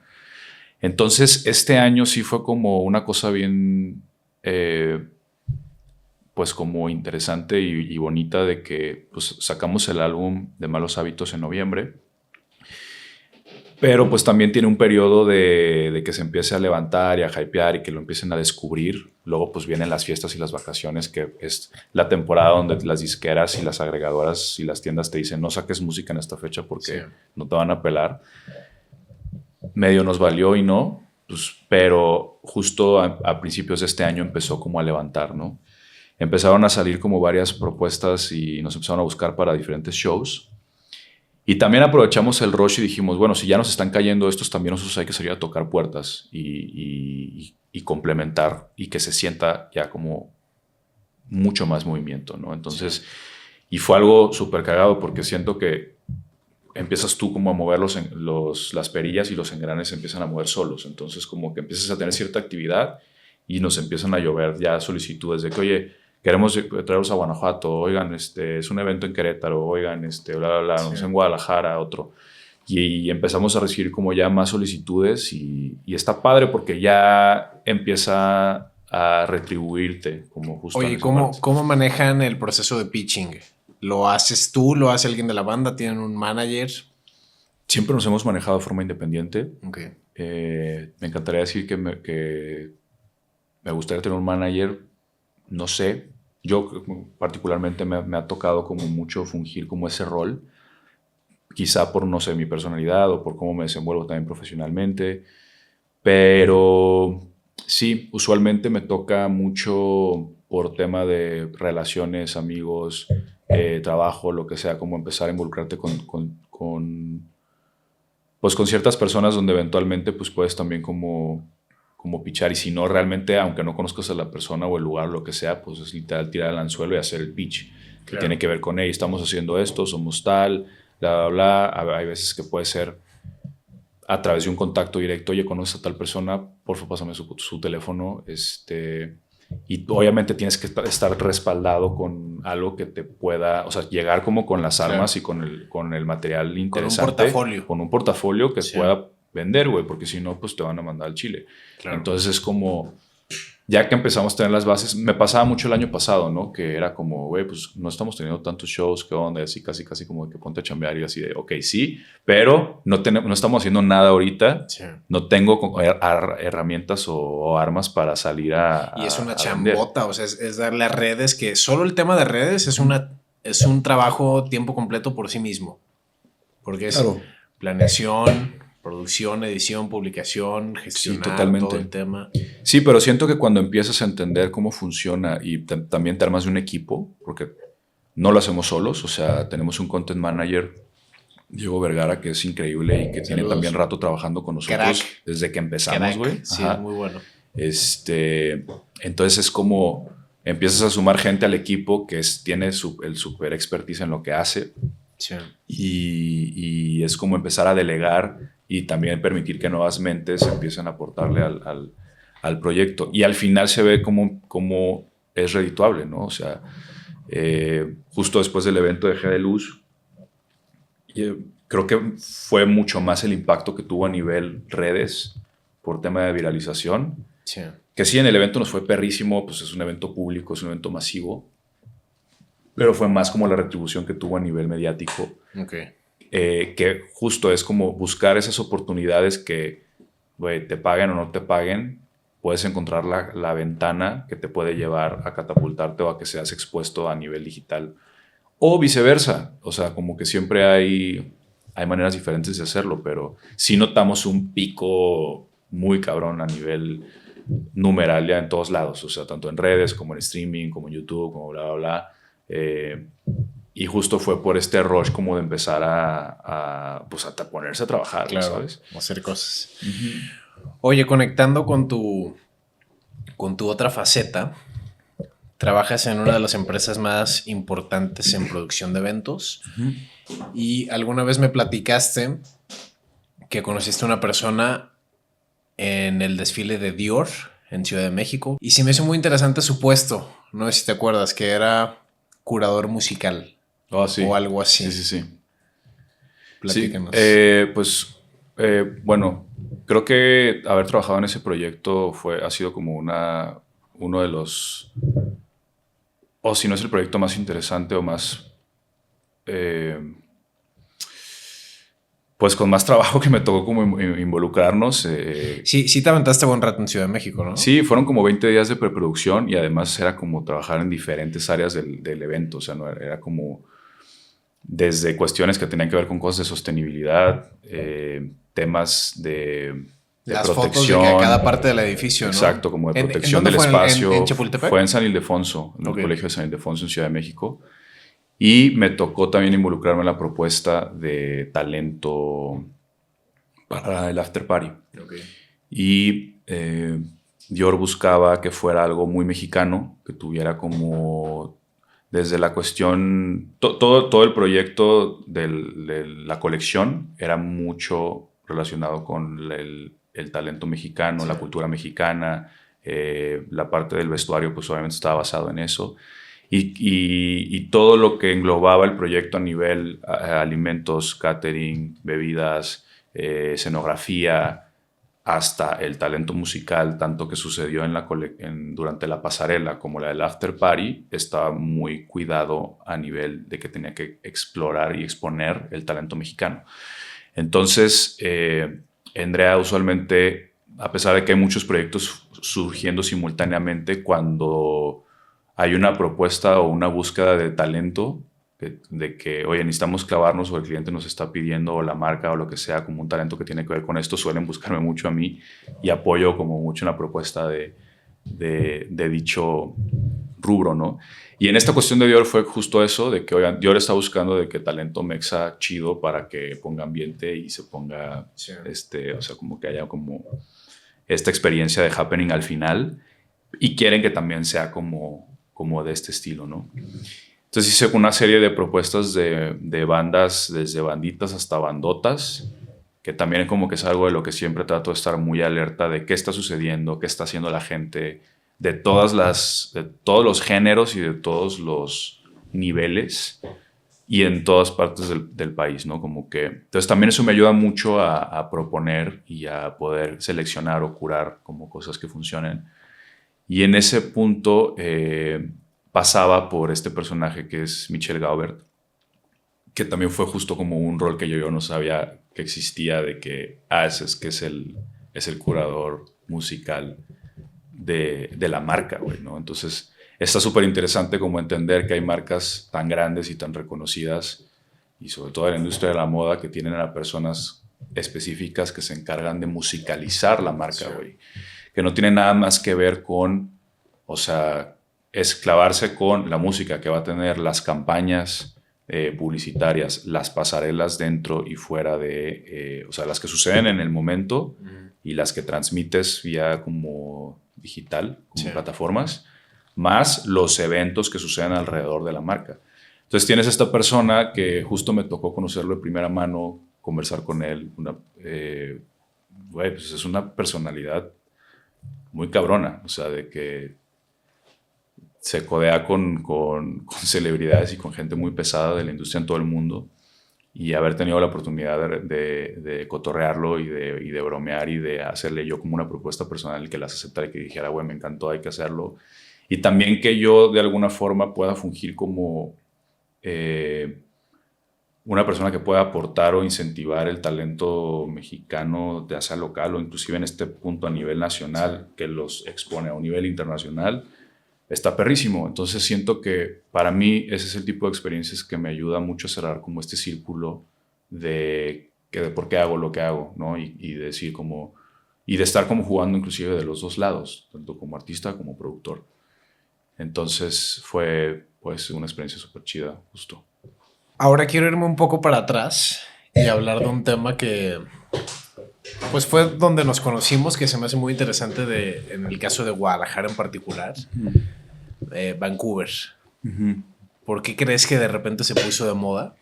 Entonces, este año sí fue como una cosa bien, pues como interesante y bonita de que pues, sacamos el álbum de Malos Hábitos en noviembre. Pero pues también tiene un periodo de que se empiece a levantar y a hypear y que lo empiecen a descubrir. Luego pues vienen las fiestas y las vacaciones, que es la temporada donde las disqueras y las agregadoras y las tiendas te dicen no saques música en esta fecha porque no te van a pelar. Medio nos valió y no, pues, pero justo a principios de este año empezó como a levantar, ¿no? Empezaron a salir como varias propuestas y nos empezaron a buscar para diferentes shows. Y también aprovechamos el rush y dijimos, bueno, si ya nos están cayendo estos, también nosotros hay que salir a tocar puertas y complementar y que se sienta ya como mucho más movimiento, ¿no? Entonces, y fue algo súper cagado porque siento que empiezas tú como a mover las perillas y los engranes se empiezan a mover solos. Entonces, como que empiezas a tener cierta actividad y nos empiezan a llover ya solicitudes de que, oye, queremos traerlos a Guanajuato, oigan, es un evento en Querétaro, oigan, bla, bla, bla, no sé, en Guadalajara, otro. Y empezamos a recibir como ya más solicitudes y está padre porque ya empieza a retribuirte como justo. Oye, ¿cómo manejan el proceso de pitching? ¿Lo haces tú? ¿Lo hace alguien de la banda? ¿Tienen un manager? Siempre nos hemos manejado de forma independiente. Okay. Me encantaría decir que me gustaría tener un manager. No sé, yo particularmente me ha tocado como mucho fungir como ese rol, quizá por, no sé, mi personalidad o por cómo me desenvuelvo también profesionalmente, pero sí, usualmente me toca mucho por tema de relaciones, amigos, trabajo, lo que sea, como empezar a involucrarte pues con ciertas personas donde eventualmente pues puedes también como pitchar, y si no, realmente, aunque no conozcas a la persona o el lugar o lo que sea, pues es literal tirar el anzuelo y hacer el pitch, que tiene que ver con, hey, estamos haciendo esto, somos tal, bla, bla, bla. Hay veces que puede ser a través de un contacto directo, oye, conoces a tal persona, por favor, pásame su teléfono, y obviamente tienes que estar respaldado con algo que te pueda, o sea, llegar como con las armas y con el material interesante. Con un portafolio. Con un portafolio que pueda vender, güey, porque si no, pues te van a mandar al chile. Claro. Entonces es como, ya que empezamos a tener las bases, me pasaba mucho el año pasado, ¿no? Que era como, güey, pues no estamos teniendo tantos shows, ¿qué onda? Así casi como de que ponte a chambear y así de, ok, sí, pero no estamos haciendo nada ahorita. Sí. No tengo herramientas o armas para salir y es una chambota, o sea, es darle a redes, que solo el tema de redes es un trabajo tiempo completo por sí mismo. Porque es planeación, producción, edición, publicación, gestionar todo el tema. Sí, pero siento que cuando empiezas a entender cómo funciona y también te armas de un equipo, porque no lo hacemos solos, o sea, tenemos un content manager, Diego Vergara, que es increíble y que tiene también rato trabajando con nosotros desde que empezamos, güey. Sí, es muy bueno. Entonces es como empiezas a sumar gente al equipo que tiene el super expertise en lo que hace. Sí. Y es como empezar a delegar y también permitir que nuevas mentes empiecen a aportarle al proyecto. Y al final se ve como es redituable, ¿no? O sea, justo después del evento de G de Luz, creo que fue mucho más el impacto que tuvo a nivel redes por tema de viralización. Sí. Que sí, en el evento nos fue perrísimo, pues es un evento público, es un evento masivo, pero fue más como la retribución que tuvo a nivel mediático. Okay. Que justo es como buscar esas oportunidades que, güey, te paguen o no te paguen, puedes encontrar la ventana que te puede llevar a catapultarte o a que seas expuesto a nivel digital. O viceversa, o sea, como que siempre hay hay maneras diferentes de hacerlo, pero sí notamos un pico muy cabrón a nivel numeral ya en todos lados, o sea, tanto en redes como en streaming, como en YouTube, como bla, bla, bla. Y justo fue por este rush como de empezar pues a ponerse a trabajar, claro, ¿sabes? A hacer cosas. Oye, conectando con tu otra faceta, trabajas en una de las empresas más importantes en producción de eventos y alguna vez me platicaste que conociste a una persona en el desfile de Dior en Ciudad de México y se me hizo muy interesante su puesto, no sé si te acuerdas, que era curador musical Sí. o algo así. Sí. Platícanos. Pues, bueno, creo que haber trabajado en ese proyecto ha sido como uno de los, o si no es el proyecto más interesante o más, pues con más trabajo que me tocó como involucrarnos. Sí te aventaste buen rato en Ciudad de México, ¿no? Sí, fueron como 20 días de preproducción y además era como trabajar en diferentes áreas del evento, o sea, no era como desde cuestiones que tenían que ver con cosas de sostenibilidad, temas de las protección. Fotos de cada parte del edificio, ¿no? Exacto, como de protección del fue? espacio. ¿En Chapultepec? Fue en San Ildefonso, en el colegio de San Ildefonso en Ciudad de México. Y me tocó también involucrarme en la propuesta de talento para el after party. Y Dior buscaba que fuera algo muy mexicano, que tuviera como desde la cuestión, todo el proyecto de la colección era mucho relacionado con el talento mexicano, la cultura mexicana, la parte del vestuario pues obviamente estaba basado en eso. Y todo lo que englobaba el proyecto a nivel alimentos, catering, bebidas, escenografía, hasta el talento musical, tanto que sucedió durante la pasarela como la del after party, estaba muy cuidado a nivel de que tenía que explorar y exponer el talento mexicano. Entonces, Andrea usualmente, a pesar de que hay muchos proyectos surgiendo simultáneamente, cuando hay una propuesta o una búsqueda de talento, de que, oye, necesitamos clavarnos o el cliente nos está pidiendo o la marca o lo que sea como un talento que tiene que ver con esto, suelen buscarme mucho a mí y apoyo como mucho en la propuesta de dicho rubro, ¿no? Y en esta cuestión de Dior fue justo eso, de que, oigan, Dior está buscando de que talento mexa chido para que ponga ambiente y se ponga, sí, o sea, como que haya como esta experiencia de happening al final y quieren que también sea como de este estilo, ¿no? Entonces hice una serie de propuestas de bandas, desde banditas hasta bandotas, que también como que es algo de lo que siempre trato de estar muy alerta de qué está sucediendo, qué está haciendo la gente, de todos los géneros y de todos los niveles y en todas partes del país, ¿no? Como que, entonces también eso me ayuda mucho a proponer y a poder seleccionar o curar como cosas que funcionen. Y en ese punto pasaba por este personaje que es Michel Gaubert, que también fue justo como un rol que yo no sabía que existía, de que es el curador musical de la marca, güey, ¿no? Entonces está súper interesante como entender que hay marcas tan grandes y tan reconocidas, y sobre todo en la industria de la moda, que tienen a personas específicas que se encargan de musicalizar la marca, güey. Que no tiene nada más que ver con, o sea, es clavarse con la música que va a tener, las campañas publicitarias, las pasarelas dentro y fuera de, o sea, las que suceden en el momento y las que transmites vía como digital, como plataformas, más los eventos que suceden alrededor de la marca. Entonces tienes esta persona que justo me tocó conocerlo de primera mano, conversar con él, pues es una personalidad muy cabrona, o sea, de que se codea con celebridades y con gente muy pesada de la industria en todo el mundo, y haber tenido la oportunidad de cotorrearlo y de bromear y de hacerle yo como una propuesta personal que las aceptara y que dijera, güey, me encantó, hay que hacerlo. Y también que yo de alguna forma pueda fungir como una persona que pueda aportar o incentivar el talento mexicano, ya sea local o inclusive en este punto a nivel nacional, que los expone a un nivel internacional, está perrísimo. Entonces siento que para mí ese es el tipo de experiencias que me ayuda mucho a cerrar como este círculo de por qué hago lo que hago, ¿no? Y de decir como, y de estar como jugando inclusive de los dos lados, tanto como artista como productor. Entonces fue pues una experiencia súper chida, justo. Ahora quiero irme un poco para atrás y hablar de un tema que pues fue donde nos conocimos, que se me hace muy interesante en el caso de Guadalajara en particular, Vancouver. ¿Por qué crees que de repente se puso de moda?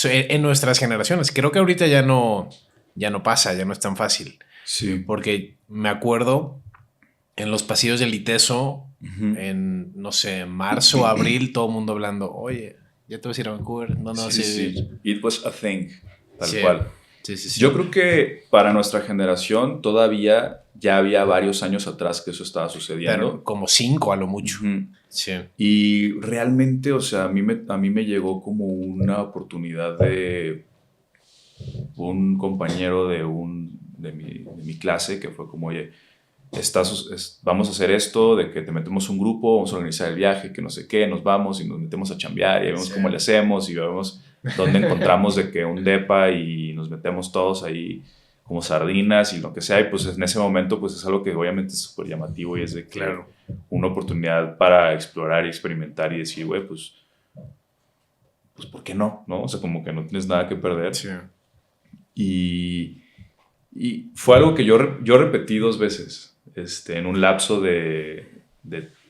En nuestras generaciones. Creo que ahorita ya no pasa, ya no es tan fácil. Sí. Porque me acuerdo en los pasillos del ITESO, en, no sé, marzo, abril, todo el mundo hablando, oye, ya te vas a ir a Vancouver, ¿dónde vas a vivir? Sí. It was a thing, tal Sí. cual. Sí. Yo creo que para nuestra generación todavía ya había varios años atrás que eso estaba sucediendo. Pero como 5 a lo mucho. Sí. Y realmente, o sea, a mí me llegó como una oportunidad de un compañero de mi clase que fue como, oye, vamos a hacer esto, de que te metemos un grupo, vamos a organizar el viaje, que no sé qué, nos vamos y nos metemos a chambear y vemos cómo le hacemos y vemos dónde encontramos de que un depa y nos metemos todos ahí como sardinas y lo que sea. Y pues en ese momento pues es algo que obviamente es súper llamativo y es de que una oportunidad para explorar y experimentar y decir, güey, pues ¿por qué no? ¿No? O sea, como que no tienes nada que perder. Sí. Y fue algo que yo repetí 2 veces. En un lapso de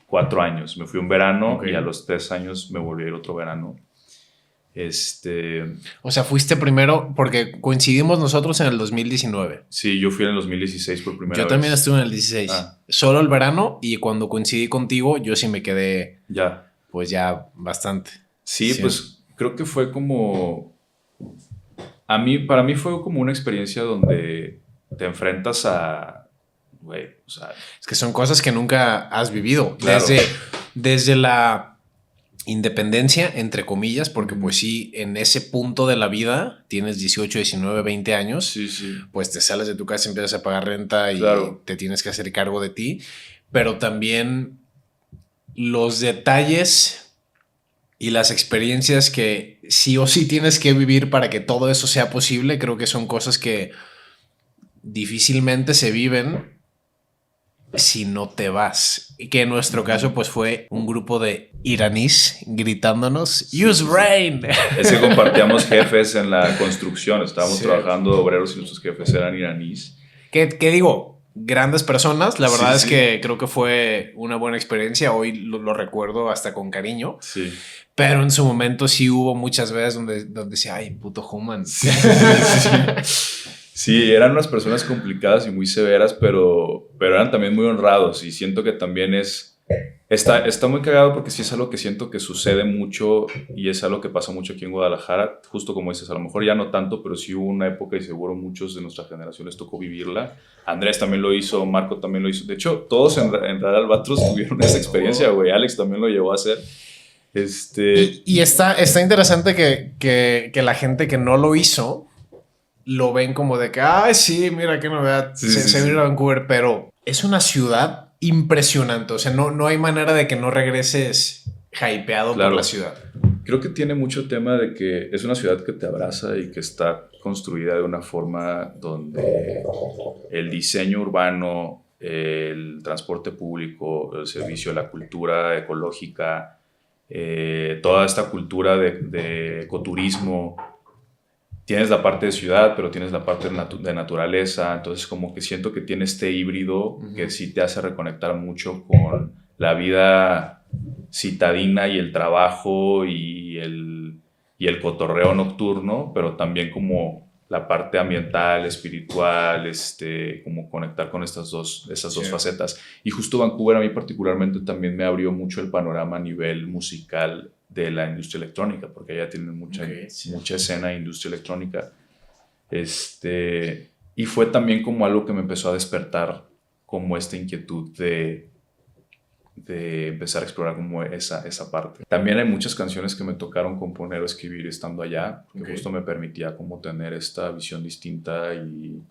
4 años. Me fui un verano y a los 3 años me volví a ir otro verano. O sea, fuiste primero porque coincidimos nosotros en el 2019. Sí, yo fui en el 2016 por primera vez. Yo también estuve en el 16. Solo el verano y cuando coincidí contigo yo sí me quedé pues ya bastante. Sí, pues creo que fue como... Para mí fue como una experiencia donde te enfrentas a... Güey, o sea, es que son cosas que nunca has vivido. Claro. Desde la independencia, entre comillas, porque pues sí, en ese punto de la vida, tienes 18, 19, 20 años, sí. Pues te sales de tu casa, empiezas a pagar renta y te tienes que hacer cargo de ti, pero también los detalles y las experiencias que sí o sí tienes que vivir para que todo eso sea posible, creo que son cosas que difícilmente se viven si no te vas. Y que en nuestro caso pues fue un grupo de iraníes gritándonos use rain. Es que compartíamos jefes en la construcción, estábamos trabajando de obreros y nuestros jefes eran iraníes. ¿Qué digo? Grandes personas, la verdad es que creo que fue una buena experiencia, hoy lo recuerdo hasta con cariño. Sí. Pero en su momento sí hubo muchas veces donde decía, ay, puto human. Sí, eran unas personas complicadas y muy severas, pero eran también muy honrados y siento que también está muy cagado porque sí es algo que siento que sucede mucho y es algo que pasa mucho aquí en Guadalajara, justo como dices, a lo mejor ya no tanto, pero sí hubo una época y seguro muchos de nuestra generación les tocó vivirla. Andrés también lo hizo, Marco también lo hizo, de hecho todos en Real Albatros tuvieron esa experiencia, güey, Alex también lo llevó a hacer. Y está interesante que la gente que no lo hizo lo ven como de que, ay, sí, mira qué novedad, se vino a Vancouver, pero es una ciudad impresionante, o sea, no hay manera de que no regreses hypeado por la ciudad. Creo que tiene mucho tema de que es una ciudad que te abraza y que está construida de una forma donde el diseño urbano, el transporte público, el servicio, la cultura ecológica, toda esta cultura de ecoturismo. Tienes la parte de ciudad, pero tienes la parte de naturaleza. Entonces, como que siento que tiene este híbrido que sí te hace reconectar mucho con la vida citadina y el trabajo y el cotorreo nocturno, pero también como la parte ambiental, espiritual, como conectar con esas dos facetas. Y justo Vancouver a mí particularmente también me abrió mucho el panorama a nivel musical de la industria electrónica, porque allá tienen mucha escena de industria electrónica. Y fue también como algo que me empezó a despertar como esta inquietud de empezar a explorar como esa parte. También hay muchas canciones que me tocaron componer o escribir estando allá, que justo me permitía como tener esta visión distinta y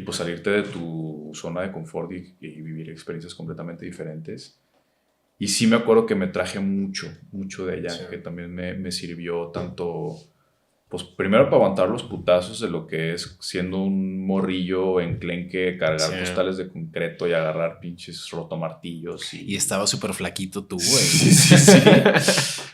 pues salirte de tu zona de confort y vivir experiencias completamente diferentes. Y sí me acuerdo que me traje mucho de allá, que también me sirvió tanto pues primero para aguantar los putazos de lo que es siendo un morrillo enclenque, cargar costales de concreto y agarrar pinches rotomartillos. Y estaba súper flaquito tú, güey. Sí.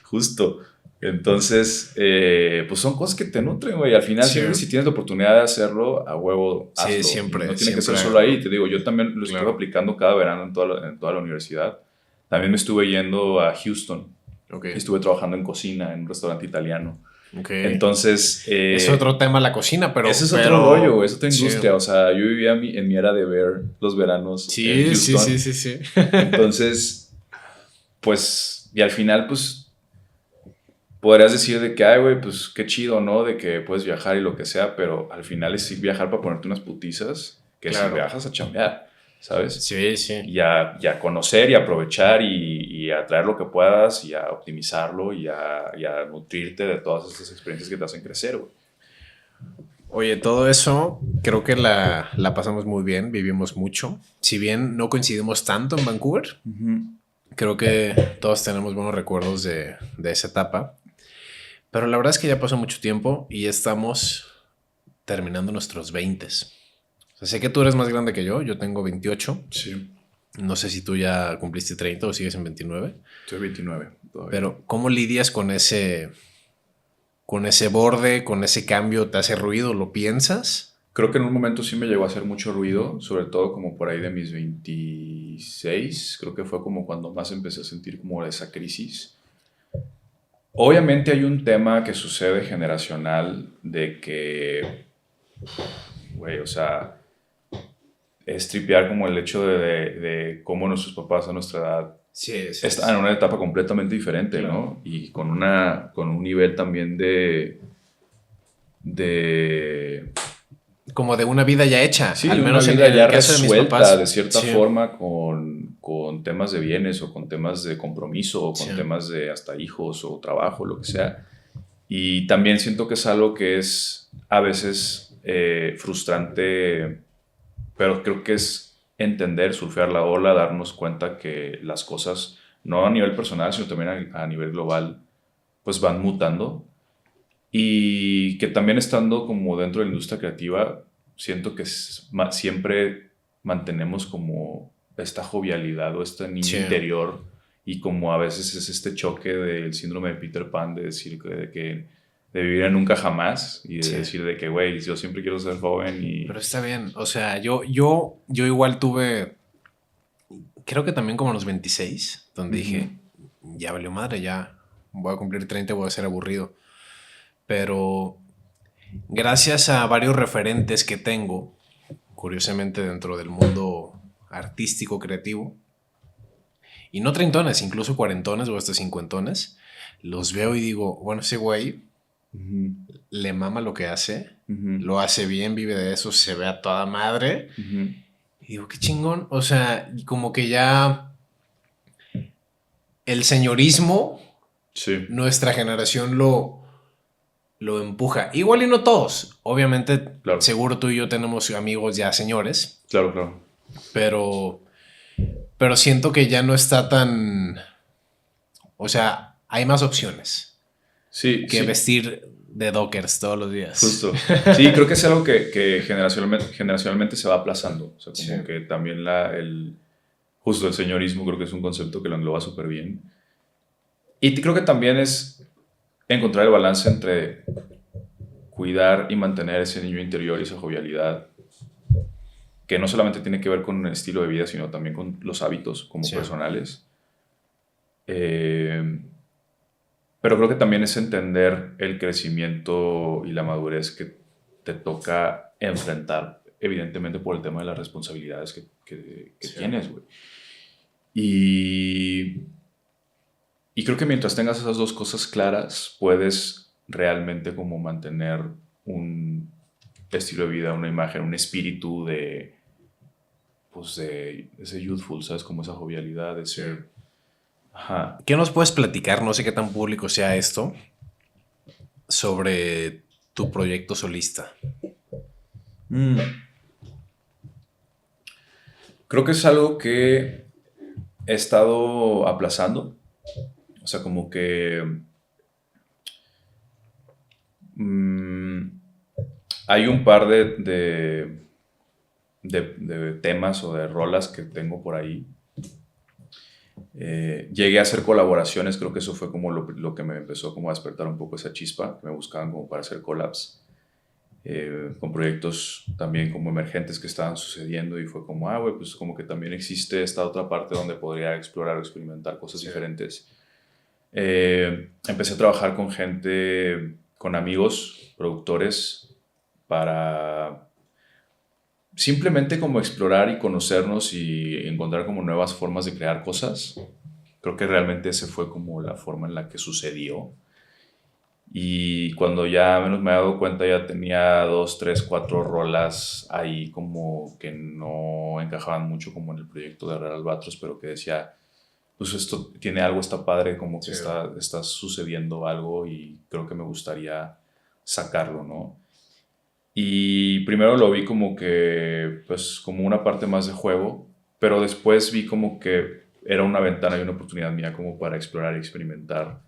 Justo. Entonces, pues son cosas que te nutren, güey. Al final, siempre si tienes la oportunidad de hacerlo, a huevo, hazlo. Sí, siempre. No tiene que ser solo ahí. Te digo, yo también lo estuve aplicando cada verano en toda la universidad. También me estuve yendo a Houston. Okay. Estuve trabajando en cocina en un restaurante italiano. Okay. Entonces... es otro tema la cocina, pero... Ese es otro rollo, es otra industria. O sea, yo vivía en mi era de ver los veranos en Houston. Sí. Entonces, pues... Y al final, pues... Podrías decir de que, ay, güey, pues qué chido, ¿no? De que puedes viajar y lo que sea, pero al final es ir viajar para ponerte unas putizas que si viajas a chambear, ¿sabes? Sí. Y a conocer y aprovechar y a traer lo que puedas y a optimizarlo y a nutrirte de todas esas experiencias que te hacen crecer, güey. Oye, todo eso creo que la pasamos muy bien, vivimos mucho. Si bien no coincidimos tanto en Vancouver, creo que todos tenemos buenos recuerdos de esa etapa. Pero la verdad es que ya pasó mucho tiempo y estamos terminando nuestros 20s. O sea, sé que tú eres más grande que yo tengo 28. Sí. No sé si tú ya cumpliste 30 o sigues en 29. Estoy 29 todavía. Pero ¿cómo lidias con ese borde, con ese cambio? ¿Te hace ruido? ¿Lo piensas? Creo que en un momento sí me llegó a hacer mucho ruido, sobre todo como por ahí de mis 26. Creo que fue como cuando más empecé a sentir como esa crisis. Obviamente hay un tema que sucede generacional de que, güey, o sea, es tripear como el hecho de cómo nuestros papás a nuestra edad están en una etapa completamente diferente, claro, ¿no? Y con un nivel también de como de una vida ya hecha, sí, al menos una vida en ya el caso resuelta de mis papás, de cierta forma con temas de bienes o con temas de compromiso o con temas de hasta hijos o trabajo, lo que sea. Y también siento que es algo que es a veces frustrante, pero creo que es entender, surfear la ola, darnos cuenta que las cosas, no a nivel personal, sino también a nivel global, pues van mutando. Y que también estando como dentro de la industria creativa, siento que siempre mantenemos como esta jovialidad o este niño interior, y como a veces es este choque del síndrome de Peter Pan de decir de vivir en nunca jamás y de decir de que, güey, yo siempre quiero ser joven y... Pero está bien, o sea, yo igual tuve, creo que también como a los 26, donde dije, ya valió madre, ya voy a cumplir 30, voy a ser aburrido. Pero gracias a varios referentes que tengo, curiosamente dentro del mundo artístico creativo, y no treintones, incluso cuarentones o hasta cincuentones, los veo y digo, bueno, ese güey le mama lo que hace, lo hace bien, vive de eso, se ve a toda madre. Y digo, qué chingón. O sea, como que ya el señorismo, nuestra generación lo empuja. Igual y no todos. Obviamente, seguro tú y yo tenemos amigos ya señores. Claro. Pero siento que ya no está tan... O sea, hay más opciones. Que vestir de Dockers todos los días. Justo. Sí, creo que es algo que generacionalmente se va aplazando. O sea, como que también justo el señorismo creo que es un concepto que lo engloba súper bien. Y creo que también es encontrar el balance entre cuidar y mantener ese niño interior y esa jovialidad, que no solamente tiene que ver con el estilo de vida, sino también con los hábitos como personales. Pero creo que también es entender el crecimiento y la madurez que te toca enfrentar, evidentemente por el tema de las responsabilidades que tienes, güey. Y creo que mientras tengas esas dos cosas claras, puedes realmente como mantener un estilo de vida, una imagen, un espíritu de ese youthful, ¿sabes? Como esa jovialidad de ser... Ajá. ¿Qué nos puedes platicar? No sé qué tan público sea esto, sobre tu proyecto solista. Creo que es algo que he estado aplazando. O sea, como que Hay un par de temas o de rolas que tengo por ahí. Llegué a hacer colaboraciones, creo que eso fue como lo que me empezó como a despertar un poco esa chispa, que me buscaban como para hacer collabs, con proyectos también como emergentes que estaban sucediendo y fue como, güey, pues como que también existe esta otra parte donde podría explorar o experimentar cosas diferentes. Empecé a trabajar con gente, con amigos, productores, para simplemente como explorar y conocernos y encontrar como nuevas formas de crear cosas. Creo que realmente esa fue como la forma en la que sucedió. Y cuando ya menos me he dado cuenta ya tenía 2, 3, 4 rolas ahí como que no encajaban mucho como en el proyecto de Real Albatros, pero que decía, pues esto tiene algo, está padre, como que está sucediendo algo y creo que me gustaría sacarlo, ¿no? Y primero lo vi como que, pues, como una parte más de juego, pero después vi como que era una ventana y una oportunidad mía como para explorar y experimentar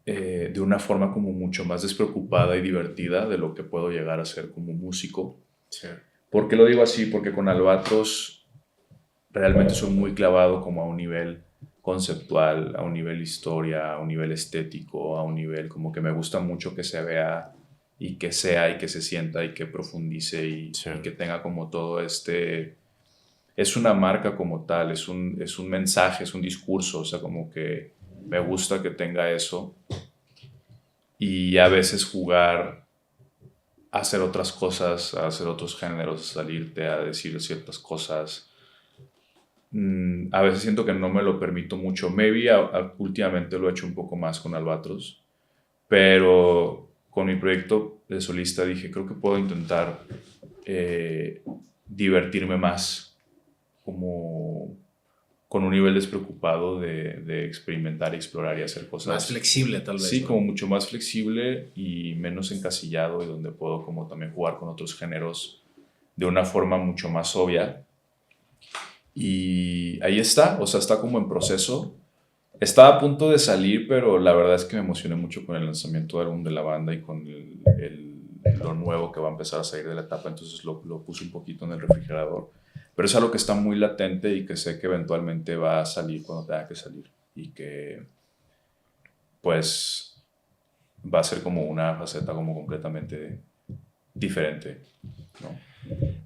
de una forma como mucho más despreocupada y divertida de lo que puedo llegar a ser como músico. Sí. ¿Por qué lo digo así? Porque con Albatros realmente soy muy clavado como a un nivel conceptual, a un nivel historia, a un nivel estético, a un nivel como que me gusta mucho que se vea y que sea y que se sienta y que profundice y que tenga como todo este... Es una marca como tal, es un mensaje, es un discurso, o sea, como que me gusta que tenga eso y a veces jugar a hacer otras cosas, a hacer otros géneros, a salirte a decir ciertas cosas. A veces siento que no me lo permito mucho. Maybe últimamente lo he hecho un poco más con Albatros, pero con mi proyecto de solista dije, creo que puedo intentar divertirme más, como con un nivel despreocupado de experimentar, explorar y hacer cosas. Más flexible tal vez. Sí, ¿no? como mucho más flexible y menos encasillado y donde puedo como también jugar con otros géneros de una forma mucho más obvia. Y ahí está, o sea, está como en proceso. Estaba a punto de salir, pero la verdad es que me emocioné mucho con el lanzamiento del álbum de la banda y con lo nuevo que va a empezar a salir de la etapa, entonces lo puse un poquito en el refrigerador. Pero es algo que está muy latente y que sé que eventualmente va a salir cuando tenga que salir y que pues va a ser como una faceta como completamente diferente, ¿no?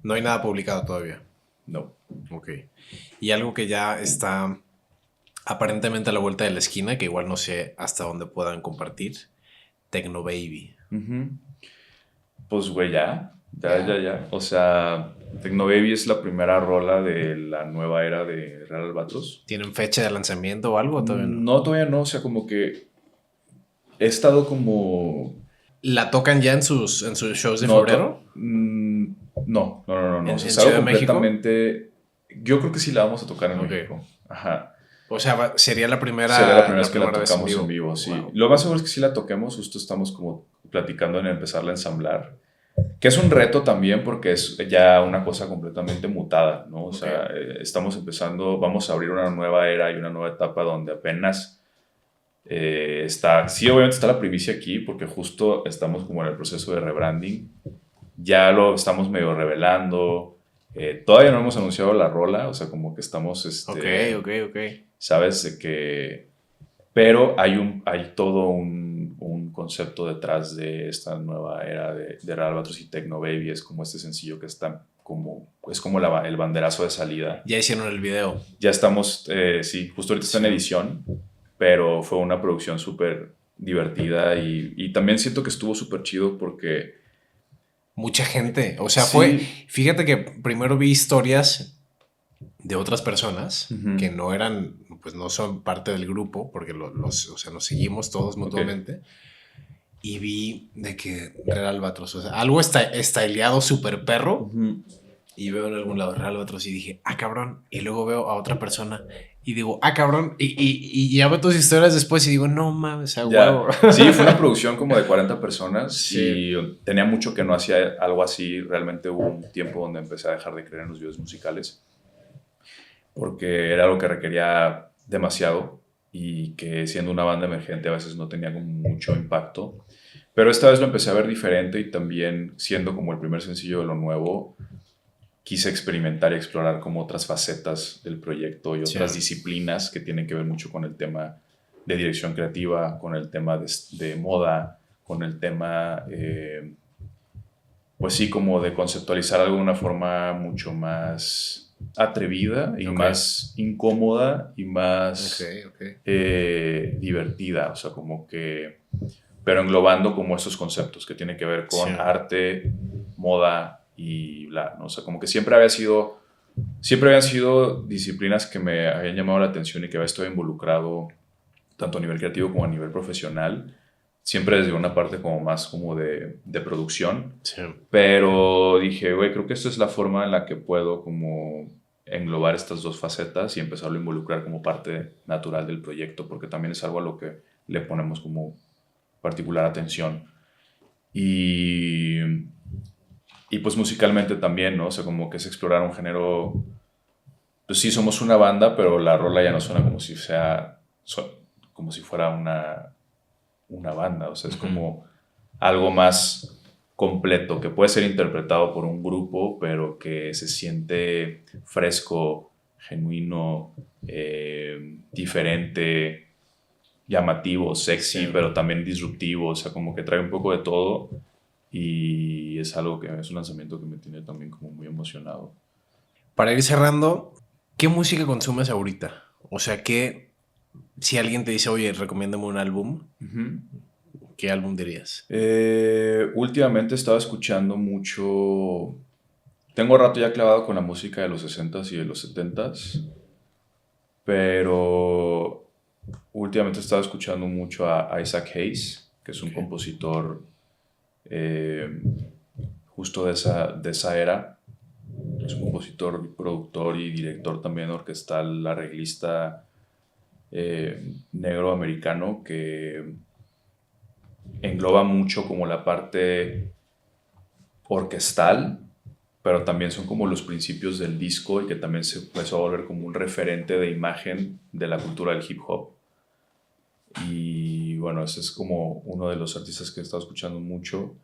No hay nada publicado todavía. No. Ok. Y algo que ya está aparentemente a la vuelta de la esquina, que igual no sé hasta dónde puedan compartir, Tecno Baby. Pues güey, ya. O sea, Tecno Baby es la primera rola de la nueva era de Real Albatros. ¿Tienen fecha de lanzamiento o algo? Todavía no. No, todavía no. O sea, como que he estado como... ¿La tocan ya en sus shows de febrero? No. ¿En O sea, es Ciudad algo de México? completamente... Yo creo que sí la vamos a tocar en México. Ajá. O sea, sería la primera vez que la tocamos en vivo, sí. Wow. Lo más seguro es que sí la toquemos, justo estamos como platicando en empezarla a ensamblar, que es un reto también porque es ya una cosa completamente mutada, ¿no? O sea, estamos empezando, vamos a abrir una nueva era y una nueva etapa donde apenas sí, obviamente está la primicia aquí porque justo estamos como en el proceso de rebranding, ya lo estamos medio revelando, todavía no hemos anunciado la rola, o sea, como que estamos... Ok. ¿Sabes? De que... Pero hay todo un concepto detrás de esta nueva era de Real Albatros y Tecno Baby. Es como este sencillo que está como... Es como el banderazo de salida. Ya hicieron el video. Ya estamos... sí, justo ahorita está en edición. Pero fue una producción súper divertida y también siento que estuvo súper chido porque... Mucha gente. O sea, fue... Fíjate que primero vi historias de otras personas que no eran, pues no son parte del grupo, porque o sea, nos seguimos todos mutuamente. Y vi de que Real Albatros, o sea, algo estileado súper perro. Y veo en algún lado Real Albatros y dije, cabrón. Y luego veo a otra persona y digo, cabrón. Y ya veo tus historias después y digo, no mames, huevo. Sí, fue una producción como de 40 personas y tenía mucho que no hacía algo así. Realmente hubo un tiempo donde empecé a dejar de creer en los videos musicales porque era algo que requería demasiado y que siendo una banda emergente a veces no tenía como mucho impacto. Pero esta vez lo empecé a ver diferente y también siendo como el primer sencillo de lo nuevo, quise experimentar y explorar como otras facetas del proyecto y otras disciplinas que tienen que ver mucho con el tema de dirección creativa, con el tema de moda, con el tema, pues sí, como de conceptualizar algo de una forma mucho más atrevida y más incómoda y más divertida, o sea, como que, pero englobando como estos conceptos que tienen que ver con arte, moda y bla, ¿no? O sea, como que siempre habían sido disciplinas que me habían llamado la atención y que había estado involucrado tanto a nivel creativo como a nivel profesional, siempre desde una parte como más como de producción, pero dije, güey, creo que esta es la forma en la que puedo como englobar estas dos facetas y empezarlo a involucrar como parte natural del proyecto, porque también es algo a lo que le ponemos como particular atención. Y pues musicalmente también, ¿no? O sea, como que es explorar un género. Pues sí, somos una banda, pero la rola ya no suena como si como si fuera una banda. O sea, es como algo más completo, que puede ser interpretado por un grupo, pero que se siente fresco, genuino, diferente, llamativo, sexy, pero también disruptivo. O sea, como que trae un poco de todo. Y es algo que es un lanzamiento que me tiene también como muy emocionado. Para ir cerrando, ¿qué música consumes ahorita? O sea, si alguien te dice, oye, recomiéndame un álbum, ¿qué álbum dirías? Últimamente estaba escuchando mucho. Tengo rato ya clavado con la música de los 60s y de los 70s, pero últimamente estaba escuchando mucho a Isaac Hayes, que es un compositor justo de esa era. Es un compositor, productor y director también orquestal, arreglista negro americano que engloba mucho como la parte orquestal, pero también son como los principios del disco y que también se empezó a volver como un referente de imagen de la cultura del hip hop. Y bueno, ese es como uno de los artistas que he estado escuchando mucho.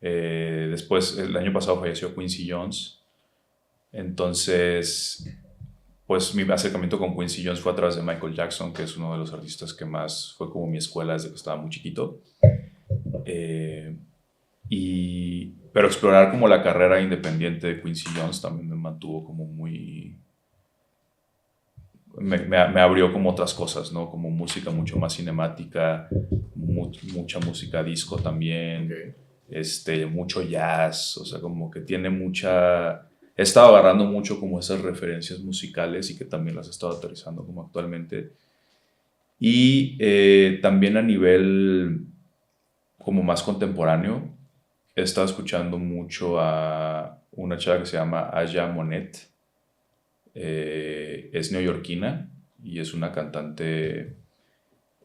Después, el año pasado falleció Quincy Jones. Entonces, pues mi acercamiento con Quincy Jones fue a través de Michael Jackson, que es uno de los artistas que más fue como mi escuela desde que estaba muy chiquito. Pero explorar como la carrera independiente de Quincy Jones también me mantuvo como muy. Me abrió como otras cosas, ¿no? Como música mucho más cinemática, mucha música disco también, mucho jazz, o sea, como que tiene mucha. He estado agarrando mucho como esas referencias musicales y que también las he estado aterrizando como actualmente. Y también a nivel como más contemporáneo, he estado escuchando mucho a una chava que se llama Aya Monet. Es neoyorquina y es una cantante,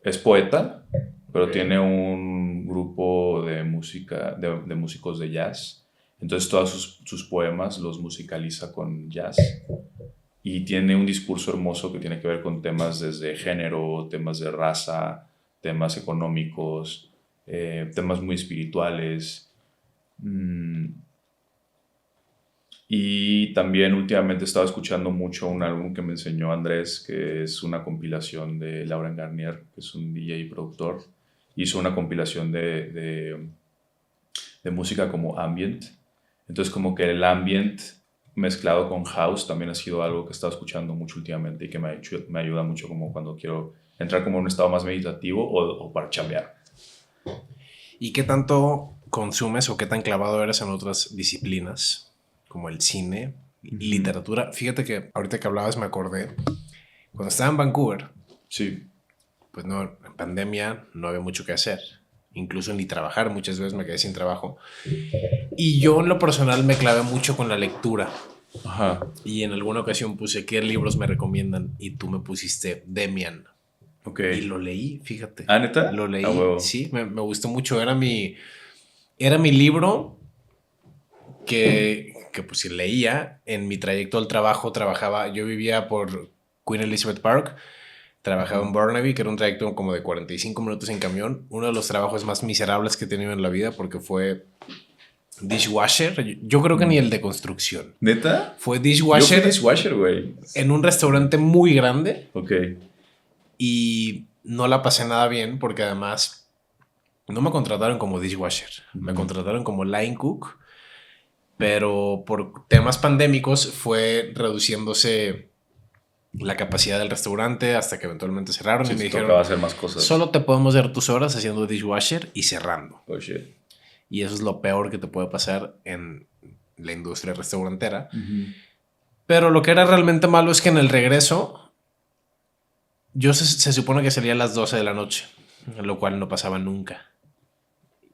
es poeta, pero tiene un grupo de música, de músicos de jazz. Entonces todos sus poemas los musicaliza con jazz. Y tiene un discurso hermoso que tiene que ver con temas desde género, temas de raza, temas económicos, temas muy espirituales. Y también últimamente estaba escuchando mucho un álbum que me enseñó Andrés, que es una compilación de Laurent Garnier, que es un DJ y productor. Hizo una compilación de música como ambient. Entonces como que el ambient mezclado con house también ha sido algo que he estado escuchando mucho últimamente y que me ayuda mucho como cuando quiero entrar como en un estado más meditativo o para chambear. ¿Y qué tanto consumes o qué tan clavado eres en otras disciplinas, como el cine, literatura? Fíjate que ahorita que hablabas me acordé, cuando estaba en Vancouver, sí, pues no, en pandemia no había mucho que hacer. Incluso ni trabajar, muchas veces me quedé sin trabajo. Y yo en lo personal me clavé mucho con la lectura. Ajá. Y en alguna ocasión puse qué libros me recomiendan y tú me pusiste Demian. Okay. Y lo leí, fíjate. ¿Ah, neta? Lo leí, huevo. sí, me gustó mucho. Era mi libro que pues si leía en mi trayecto al trabajo, yo vivía por Queen Elizabeth Park, Trabajaba en Burnaby, que era un trayecto como de 45 minutos en camión. Uno de los trabajos más miserables que he tenido en la vida porque fue dishwasher. Yo creo que ni el de construcción. ¿Neta? Fue Yo dishwasher. fui dishwasher, güey. En un restaurante muy grande. Ok. Y no la pasé nada bien porque además no me contrataron como dishwasher. Me contrataron como line cook. Pero por temas pandémicos fue reduciéndose la capacidad del restaurante hasta que eventualmente cerraron. Sí, y me dijeron, tocaba hacer más cosas. Solo te podemos dar tus horas haciendo dishwasher y cerrando. Oh, shit. Y eso es lo peor que te puede pasar en la industria restaurantera. Pero lo que era realmente malo es que en el regreso yo se supone que salía a las 12 de la noche, lo cual no pasaba nunca.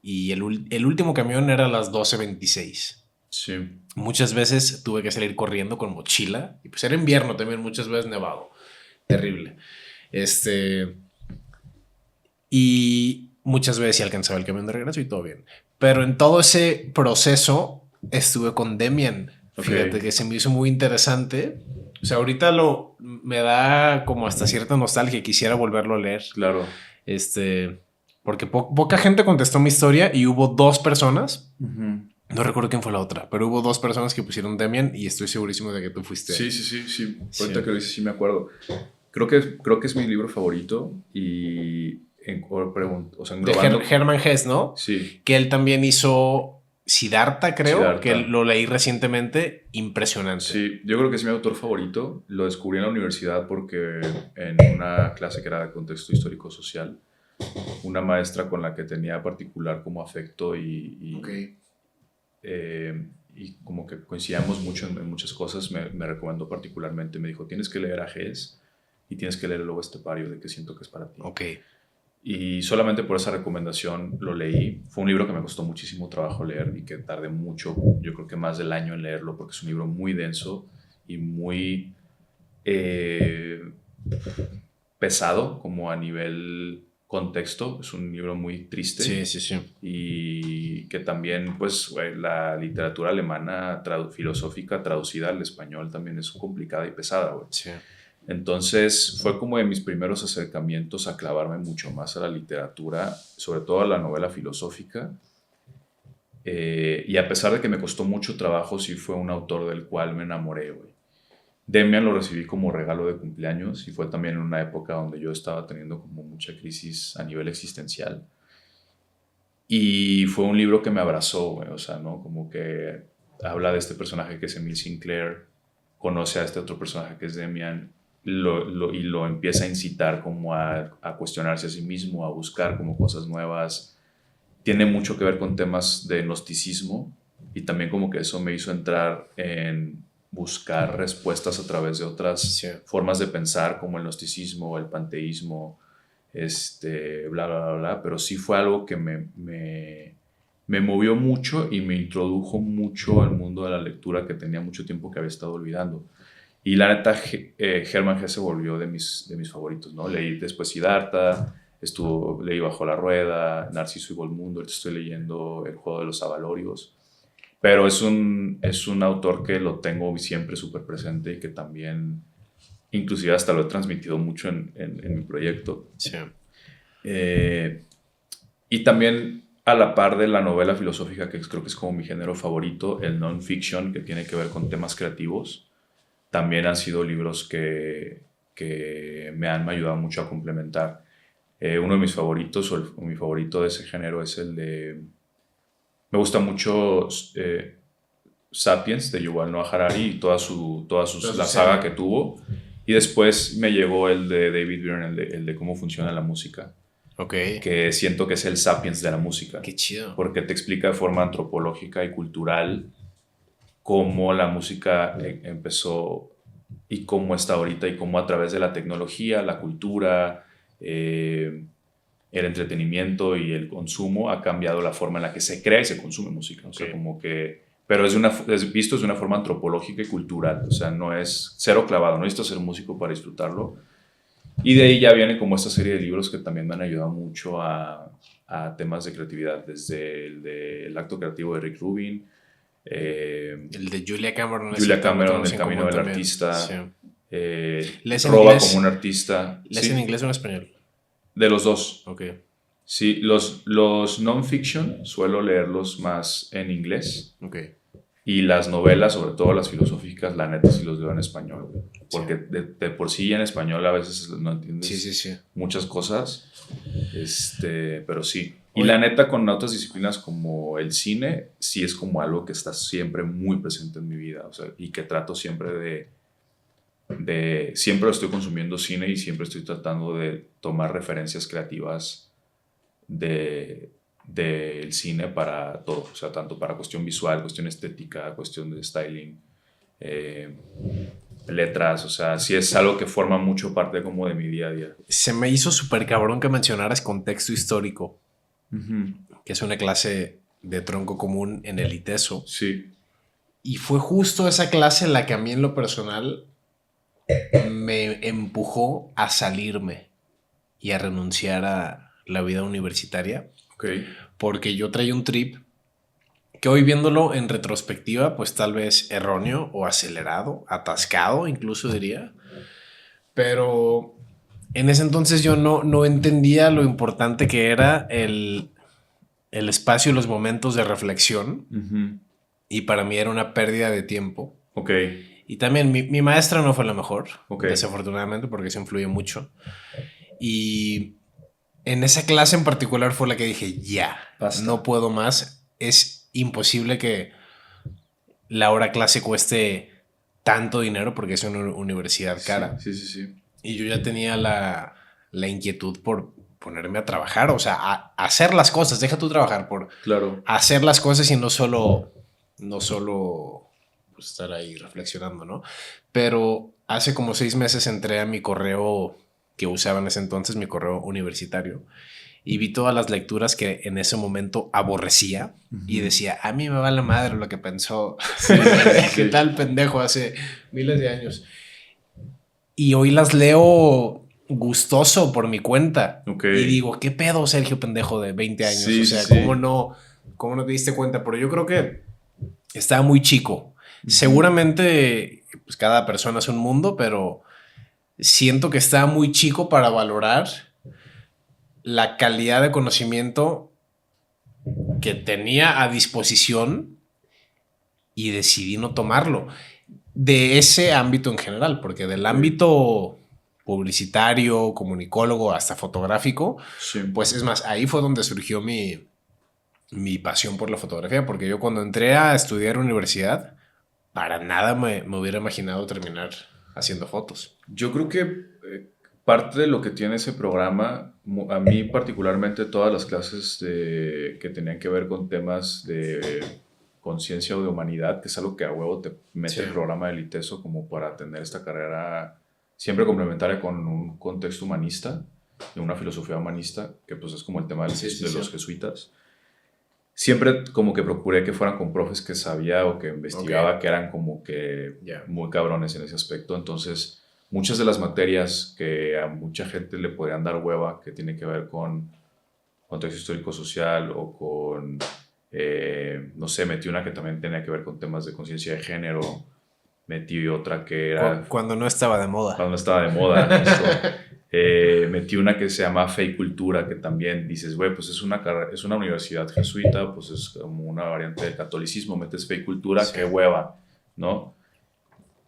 Y el último camión era a las 12:26. Sí. Muchas veces tuve que salir corriendo con mochila. Y pues era invierno también, muchas veces nevado. Terrible. Y muchas veces sí alcanzaba el camión de regreso y todo bien. Pero en todo ese proceso estuve con Demian. Fíjate que se me hizo muy interesante. O sea, ahorita me da como hasta cierta nostalgia. Quisiera volverlo a leer. Claro. Porque poca gente contestó mi historia y hubo 2 personas. No recuerdo quién fue la otra, pero hubo 2 personas que pusieron Demian y estoy segurísimo de que tú fuiste. Sí. Ahorita que lo dices, sí me acuerdo. Creo que es mi libro favorito y de Hermann Hesse, ¿no? Sí. Que él también hizo Siddhartha, creo, que lo leí recientemente. Impresionante. Sí, yo creo que es mi autor favorito. Lo descubrí en la universidad porque en una clase que era de contexto histórico social, una maestra con la que tenía particular como afecto y como que coincidíamos mucho en muchas cosas, me recomendó particularmente, me dijo, tienes que leer a Hess y tienes que leer El Lobo Estepario, de que siento que es para ti. Y solamente por esa recomendación lo leí. Fue un libro que me costó muchísimo trabajo leer y que tardé mucho, yo creo que más del año en leerlo, porque es un libro muy denso y muy pesado como a nivel contexto. Es un libro muy triste. Sí. Y que también, pues, la literatura alemana filosófica traducida al español también es complicada y pesada, güey. Sí. Entonces, fue como de mis primeros acercamientos a clavarme mucho más a la literatura, sobre todo a la novela filosófica. Y a pesar de que me costó mucho trabajo, sí fue un autor del cual me enamoré, güey. Demian lo recibí como regalo de cumpleaños y fue también en una época donde yo estaba teniendo como mucha crisis a nivel existencial. Y fue un libro que me abrazó, güey, o sea, ¿no? Como que habla de este personaje que es Emile Sinclair, conoce a este otro personaje que es Demian y lo empieza a incitar como a cuestionarse a sí mismo, a buscar como cosas nuevas. Tiene mucho que ver con temas de gnosticismo y también como que eso me hizo entrar en buscar respuestas a través de otras formas de pensar, como el gnosticismo, el panteísmo, bla, bla, bla, bla. Pero sí fue algo que me movió mucho y me introdujo mucho al mundo de la lectura que tenía mucho tiempo que había estado olvidando. Y la neta, Hermann Hesse se volvió de mis favoritos, ¿no? Leí después Siddhartha, leí Bajo la Rueda, Narciso y Volmundo, ahorita estoy leyendo El Juego de los Avalorios. Pero es un autor que lo tengo siempre súper presente y que también, inclusive hasta lo he transmitido mucho en mi proyecto. Sí. Y también a la par de la novela filosófica, que creo que es como mi género favorito, el non-fiction, que tiene que ver con temas creativos, también han sido libros que me han ayudado mucho a complementar. Uno de mis favoritos, o mi favorito de ese género, es el de... Me gusta mucho Sapiens, de Yuval Noah Harari, y la saga que tuvo. Y después me llegó el de David Byrne, el de cómo funciona la música. Que siento que es el Sapiens de la música. Qué chido. Porque te explica de forma antropológica y cultural cómo la música empezó y cómo está ahorita y cómo a través de la tecnología, la cultura, el entretenimiento y el consumo ha cambiado la forma en la que se crea y se consume música. O sea, como que... Pero es visto de una forma antropológica y cultural. O sea, no es cero clavado. No necesitas ser músico para disfrutarlo. Y de ahí ya viene como esta serie de libros que también me han ayudado mucho a temas de creatividad. Desde el acto creativo de Rick Rubin. El de Julia Cameron. El Camino del Artista. Sí. ¿Lees en roba inglés? como un artista. ¿Lees Sí, en inglés o en español? de los dos. Ok. Sí, los non-fiction suelo leerlos más en inglés. Ok. Y las novelas, sobre todo las filosóficas, la neta sí los leo en español, güey. Porque Sí. de por sí en español a veces no entiendes Sí. muchas cosas. Pero sí. Y Oye. la neta, con otras disciplinas como el cine, sí es como algo que está siempre muy presente en mi vida. O sea, y que trato siempre siempre estoy consumiendo cine y siempre estoy tratando de tomar referencias creativas del cine para todo, o sea, tanto para cuestión visual, cuestión estética, cuestión de styling, eh, letras, o sea, sí es algo que forma mucho parte como de mi día a día. Se me hizo súper cabrón que mencionaras contexto histórico, que es una clase de tronco común en el ITESO. Sí, Y fue justo esa clase la que a mí en lo personal me empujó a salirme y a renunciar a la vida universitaria, ok, porque yo traía un trip que hoy viéndolo en retrospectiva, pues tal vez erróneo o acelerado, atascado incluso diría, pero en ese entonces yo no entendía lo importante que era el espacio y los momentos de reflexión, y para mí era una pérdida de tiempo. ok, Y también mi maestra no fue la mejor, ok, desafortunadamente, porque eso influye mucho. Y en esa clase en particular fue la que dije, ya, basta. no puedo más. Es imposible que la hora clase cueste tanto dinero porque es una universidad cara. Sí. Y yo ya tenía la inquietud por ponerme a trabajar, o sea, a hacer las cosas. Deja tú trabajar, por Claro, hacer las cosas y no solo pues, estar ahí reflexionando, ¿no? Pero hace como 6 meses entré a mi correo que usaba en ese entonces, mi correo universitario, y vi todas las lecturas que en ese momento aborrecía y decía, a mí me va la madre lo que pensó. sí. ¿Qué tal pendejo hace miles de años? Y hoy las leo gustoso por mi cuenta. Ok. Y digo, ¿qué pedo, Sergio pendejo de 20 años? Sí, O sea, sí. ¿cómo no te diste cuenta? Pero yo creo que estaba muy chico. Seguramente pues, cada persona es un mundo, pero siento que estaba muy chico para valorar la calidad de conocimiento que tenía a disposición y decidí no tomarlo. De ese ámbito en general, porque del ámbito publicitario, comunicólogo, hasta fotográfico, Sí. pues es más, ahí fue donde surgió mi pasión por la fotografía, porque yo cuando entré a estudiar universidad, para nada me hubiera imaginado terminar haciendo fotos. Yo creo que parte de lo que tiene ese programa, a mí particularmente todas las clases que tenían que ver con temas de conciencia o de humanidad, que es algo que a huevo te mete el programa del ITESO como para tener esta carrera siempre complementaria con un contexto humanista y una filosofía humanista, que pues es como el tema de los jesuitas. Siempre como que procuré que fueran con profes que sabía o que investigaba, que eran como que muy cabrones en ese aspecto. Entonces, muchas de las materias que a mucha gente le podrían dar hueva, que tiene que ver con contexto histórico-social o con, no sé, metí una que también tenía que ver con temas de conciencia de género, metí otra que era... Cuando no estaba de moda. Cuando no estaba de moda, justo. Metí una que se llama Fe y Cultura, que también dices, güey, pues es una universidad jesuita, pues es como una variante del catolicismo, metes Fe y Cultura, qué hueva, ¿no?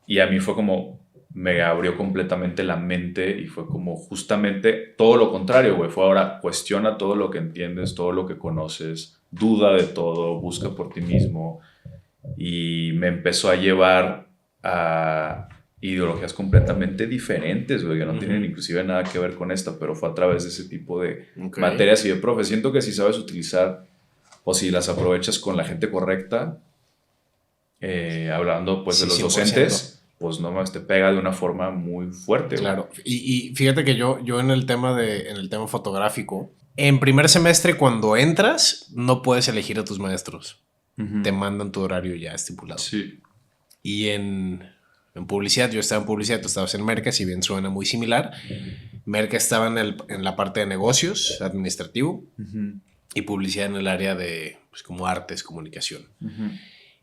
Y a mí fue como, me abrió completamente la mente y fue como justamente todo lo contrario, güey. Fue ahora, cuestiona todo lo que entiendes, todo lo que conoces, duda de todo, busca por ti mismo. Y me empezó a llevar a ideologías completamente diferentes, güey, que no tienen inclusive nada que ver con esta, pero fue a través de ese tipo de materias y de profes. Siento que si sabes utilizar o si las aprovechas con la gente correcta, hablando pues de los 100%. Docentes, pues no más te pega de una forma muy fuerte. Claro, y fíjate que yo en el tema fotográfico, en primer semestre cuando entras, no puedes elegir a tus maestros. Te mandan tu horario ya estipulado. Sí. Y en publicidad, yo estaba en publicidad, tú estabas en Merca, si bien suena muy similar. Merca estaba en la parte de negocios, administrativo, y publicidad en el área de, pues, como artes, comunicación.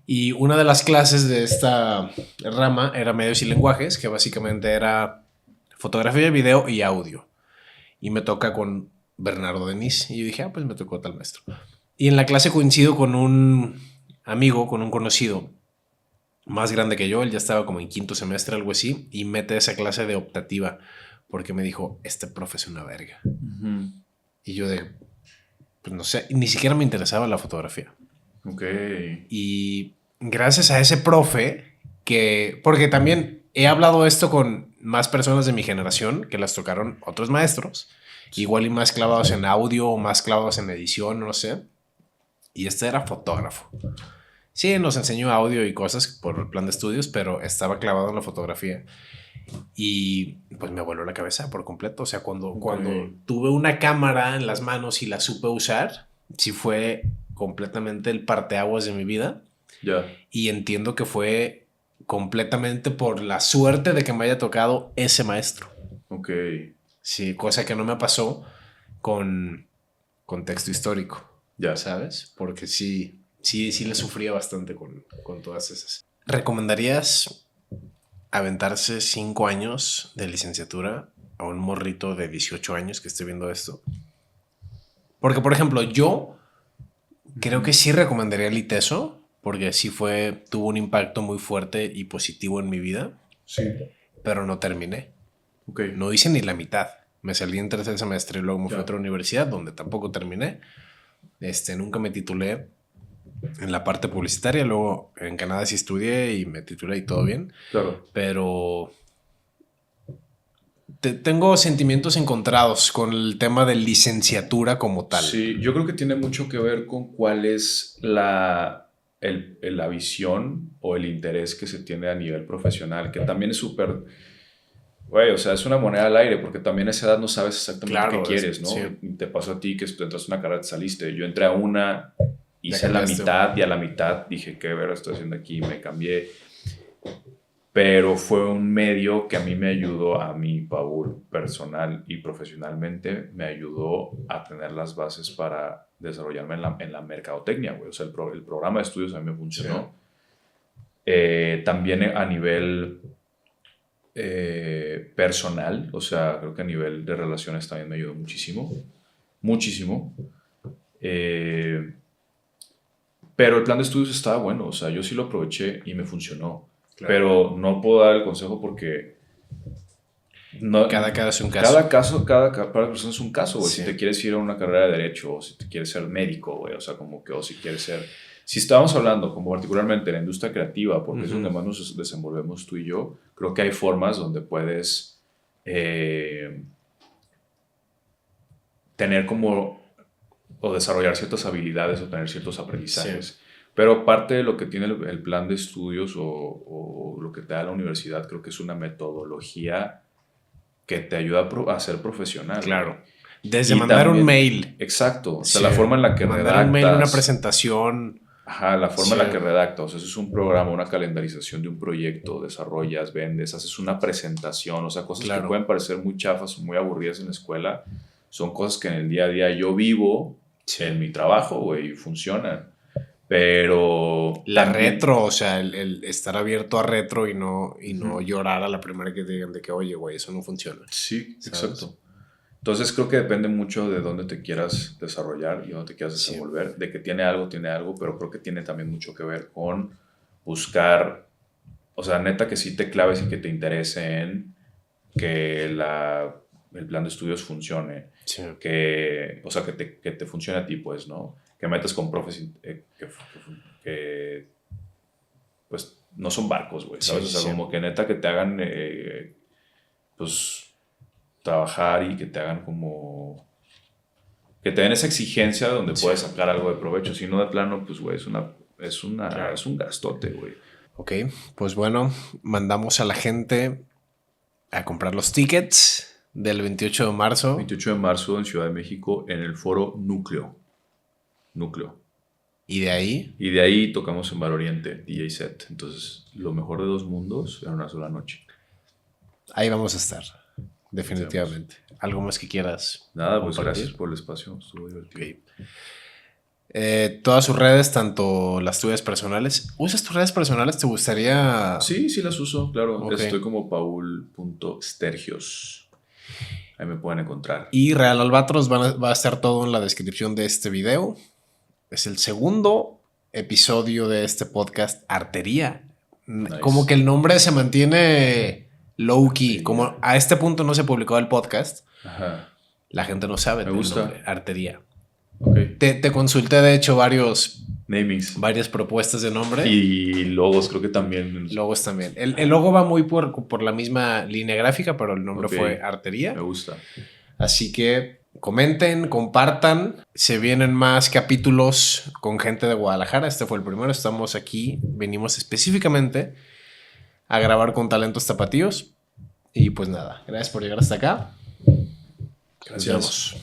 Y una de las clases de esta rama era medios y lenguajes, que básicamente era fotografía, video y audio. Y me toca con Bernardo Denis. Y yo dije, pues me tocó tal maestro. Y en la clase coincido con un amigo, con un conocido más grande que yo. Él ya estaba como en quinto semestre, algo así. Y mete esa clase de optativa porque me dijo, este profe es una verga. Uh-huh. Y yo de, pues no sé, ni siquiera me interesaba la fotografía. Ok. Y gracias a ese profe, porque también he hablado esto con más personas de mi generación que las tocaron otros maestros, igual y más clavados en audio o más clavados en edición, no sé. Y este era fotógrafo. Sí, nos enseñó audio y cosas por el plan de estudios, pero estaba clavado en la fotografía. Y pues me voló la cabeza por completo. O sea, cuando tuve una cámara en las manos y la supe usar, sí fue completamente el parteaguas de mi vida. Yeah. Y entiendo que fue completamente por la suerte de que me haya tocado ese maestro. Ok. Sí, cosa que no me pasó con texto histórico. Ya. Yeah. ¿Sabes? Porque sí le sufría bastante con todas esas. ¿Recomendarías aventarse 5 años de licenciatura a un morrito de 18 años que esté viendo esto? Porque, por ejemplo, yo creo que sí recomendaría el ITESO, porque sí tuvo un impacto muy fuerte y positivo en mi vida. Sí. Pero no terminé. Okay. No hice ni la mitad. Me salí en tercer semestre y luego me fui a otra universidad donde tampoco terminé. Nunca me titulé en la parte publicitaria. Luego en Canadá sí estudié y me titulé y todo bien. Claro. Pero tengo sentimientos encontrados con el tema de licenciatura como tal. Sí, yo creo que tiene mucho que ver con cuál es la visión o el interés que se tiene a nivel profesional, que también es súper... Güey, o sea, es una moneda al aire, porque también a esa edad no sabes exactamente qué quieres, ¿no? Sí. Te pasó a ti que tú entraste a una carrera, te saliste. Yo entré a una, hice la mitad y a la mitad dije, ¿qué ver estoy haciendo aquí? Me cambié. Pero fue un medio que a mí me ayudó, a mí, Paul, personal y profesionalmente, me ayudó a tener las bases para desarrollarme en la mercadotecnia, güey. O sea, el programa de estudios a mí me funcionó. Sí. También a nivel personal, o sea, creo que a nivel de relaciones también me ayudó muchísimo. Muchísimo. Pero el plan de estudios estaba bueno, o sea, yo sí lo aproveché y me funcionó. Claro. Pero no puedo dar el consejo porque no, cada caso es un caso. Cada persona es un caso, güey. Sí. Si te quieres ir a una carrera de derecho, o si te quieres ser médico, güey, o sea, como que, o si quieres ser... Si estábamos hablando, como particularmente en la industria creativa, porque es donde más nos desenvolvemos tú y yo, creo que hay formas donde puedes tener como, o desarrollar ciertas habilidades o tener ciertos aprendizajes. Sí. Pero parte de lo que tiene el plan de estudios o lo que te da la universidad, creo que es una metodología que te ayuda a ser profesional. Claro. Desde mandar también, un mail. Exacto. O sea, la forma en la que mandar redactas. Un mail, una presentación. Ajá, la forma en la que redactas. O sea, eso es un programa, una calendarización de un proyecto, desarrollas, vendes, haces una presentación. O sea, cosas que pueden parecer muy chafas o muy aburridas en la escuela. Son cosas que en el día a día yo vivo en mi trabajo, güey, y funcionan. Pero... La también, retro, o sea, el estar abierto a retro y no llorar a la primera que te digan de que, oye, güey, eso no funciona. Sí, ¿sabes? Exacto. Entonces creo que depende mucho de dónde te quieras desarrollar y dónde te quieras desenvolver. Sí. De que tiene algo, pero creo que tiene también mucho que ver con buscar, o sea, neta que sí te claves y que te interese en que el plan de estudios funcione. Sí. O sea, que te funcione a ti, pues, ¿no? Que metas con profes que pues no son barcos, güey, ¿sabes? Sí, o sea, como que neta que te hagan pues trabajar y que te hagan como que te den esa exigencia donde puedes sacar algo de provecho. Si no, de plano, pues, güey, es un gastote, güey. Ok, pues bueno, mandamos a la gente a comprar los tickets del 28 de marzo. 28 de marzo en Ciudad de México en el foro Núcleo. ¿Y de ahí? Y de ahí tocamos en Bar Oriente, DJ set. Entonces, lo mejor de dos mundos en una sola noche. Ahí vamos a estar, definitivamente. ¿Algo más que quieras? Nada, pues gracias por el espacio, estuvo divertido. Okay. Todas sus redes, tanto las tuyas personales. ¿Usas tus redes personales? ¿Te gustaría...? Sí, sí las uso, claro. Ok. Estoy como paul.stergios. Ahí me pueden encontrar. Y Real Albatros va a estar todo en la descripción de este video. Es el segundo episodio de este podcast, Artería. Nice. Como que el nombre se mantiene low-key. Artería. Como a este punto no se publicó el podcast, Ajá. la gente no sabe Me del gusta. nombre, Artería. Ok. Te consulté, de hecho, Namings. varias propuestas de nombre. Y logos, creo que también. Logos también. El logo va muy por la misma línea gráfica, pero el nombre Ok. fue Artería. Me gusta. Así que comenten, compartan. Se vienen más capítulos con gente de Guadalajara. Este fue el primero. Estamos aquí. Venimos específicamente a grabar con talentos tapatíos. Y pues nada, gracias por llegar hasta acá. Gracias. Nos vemos.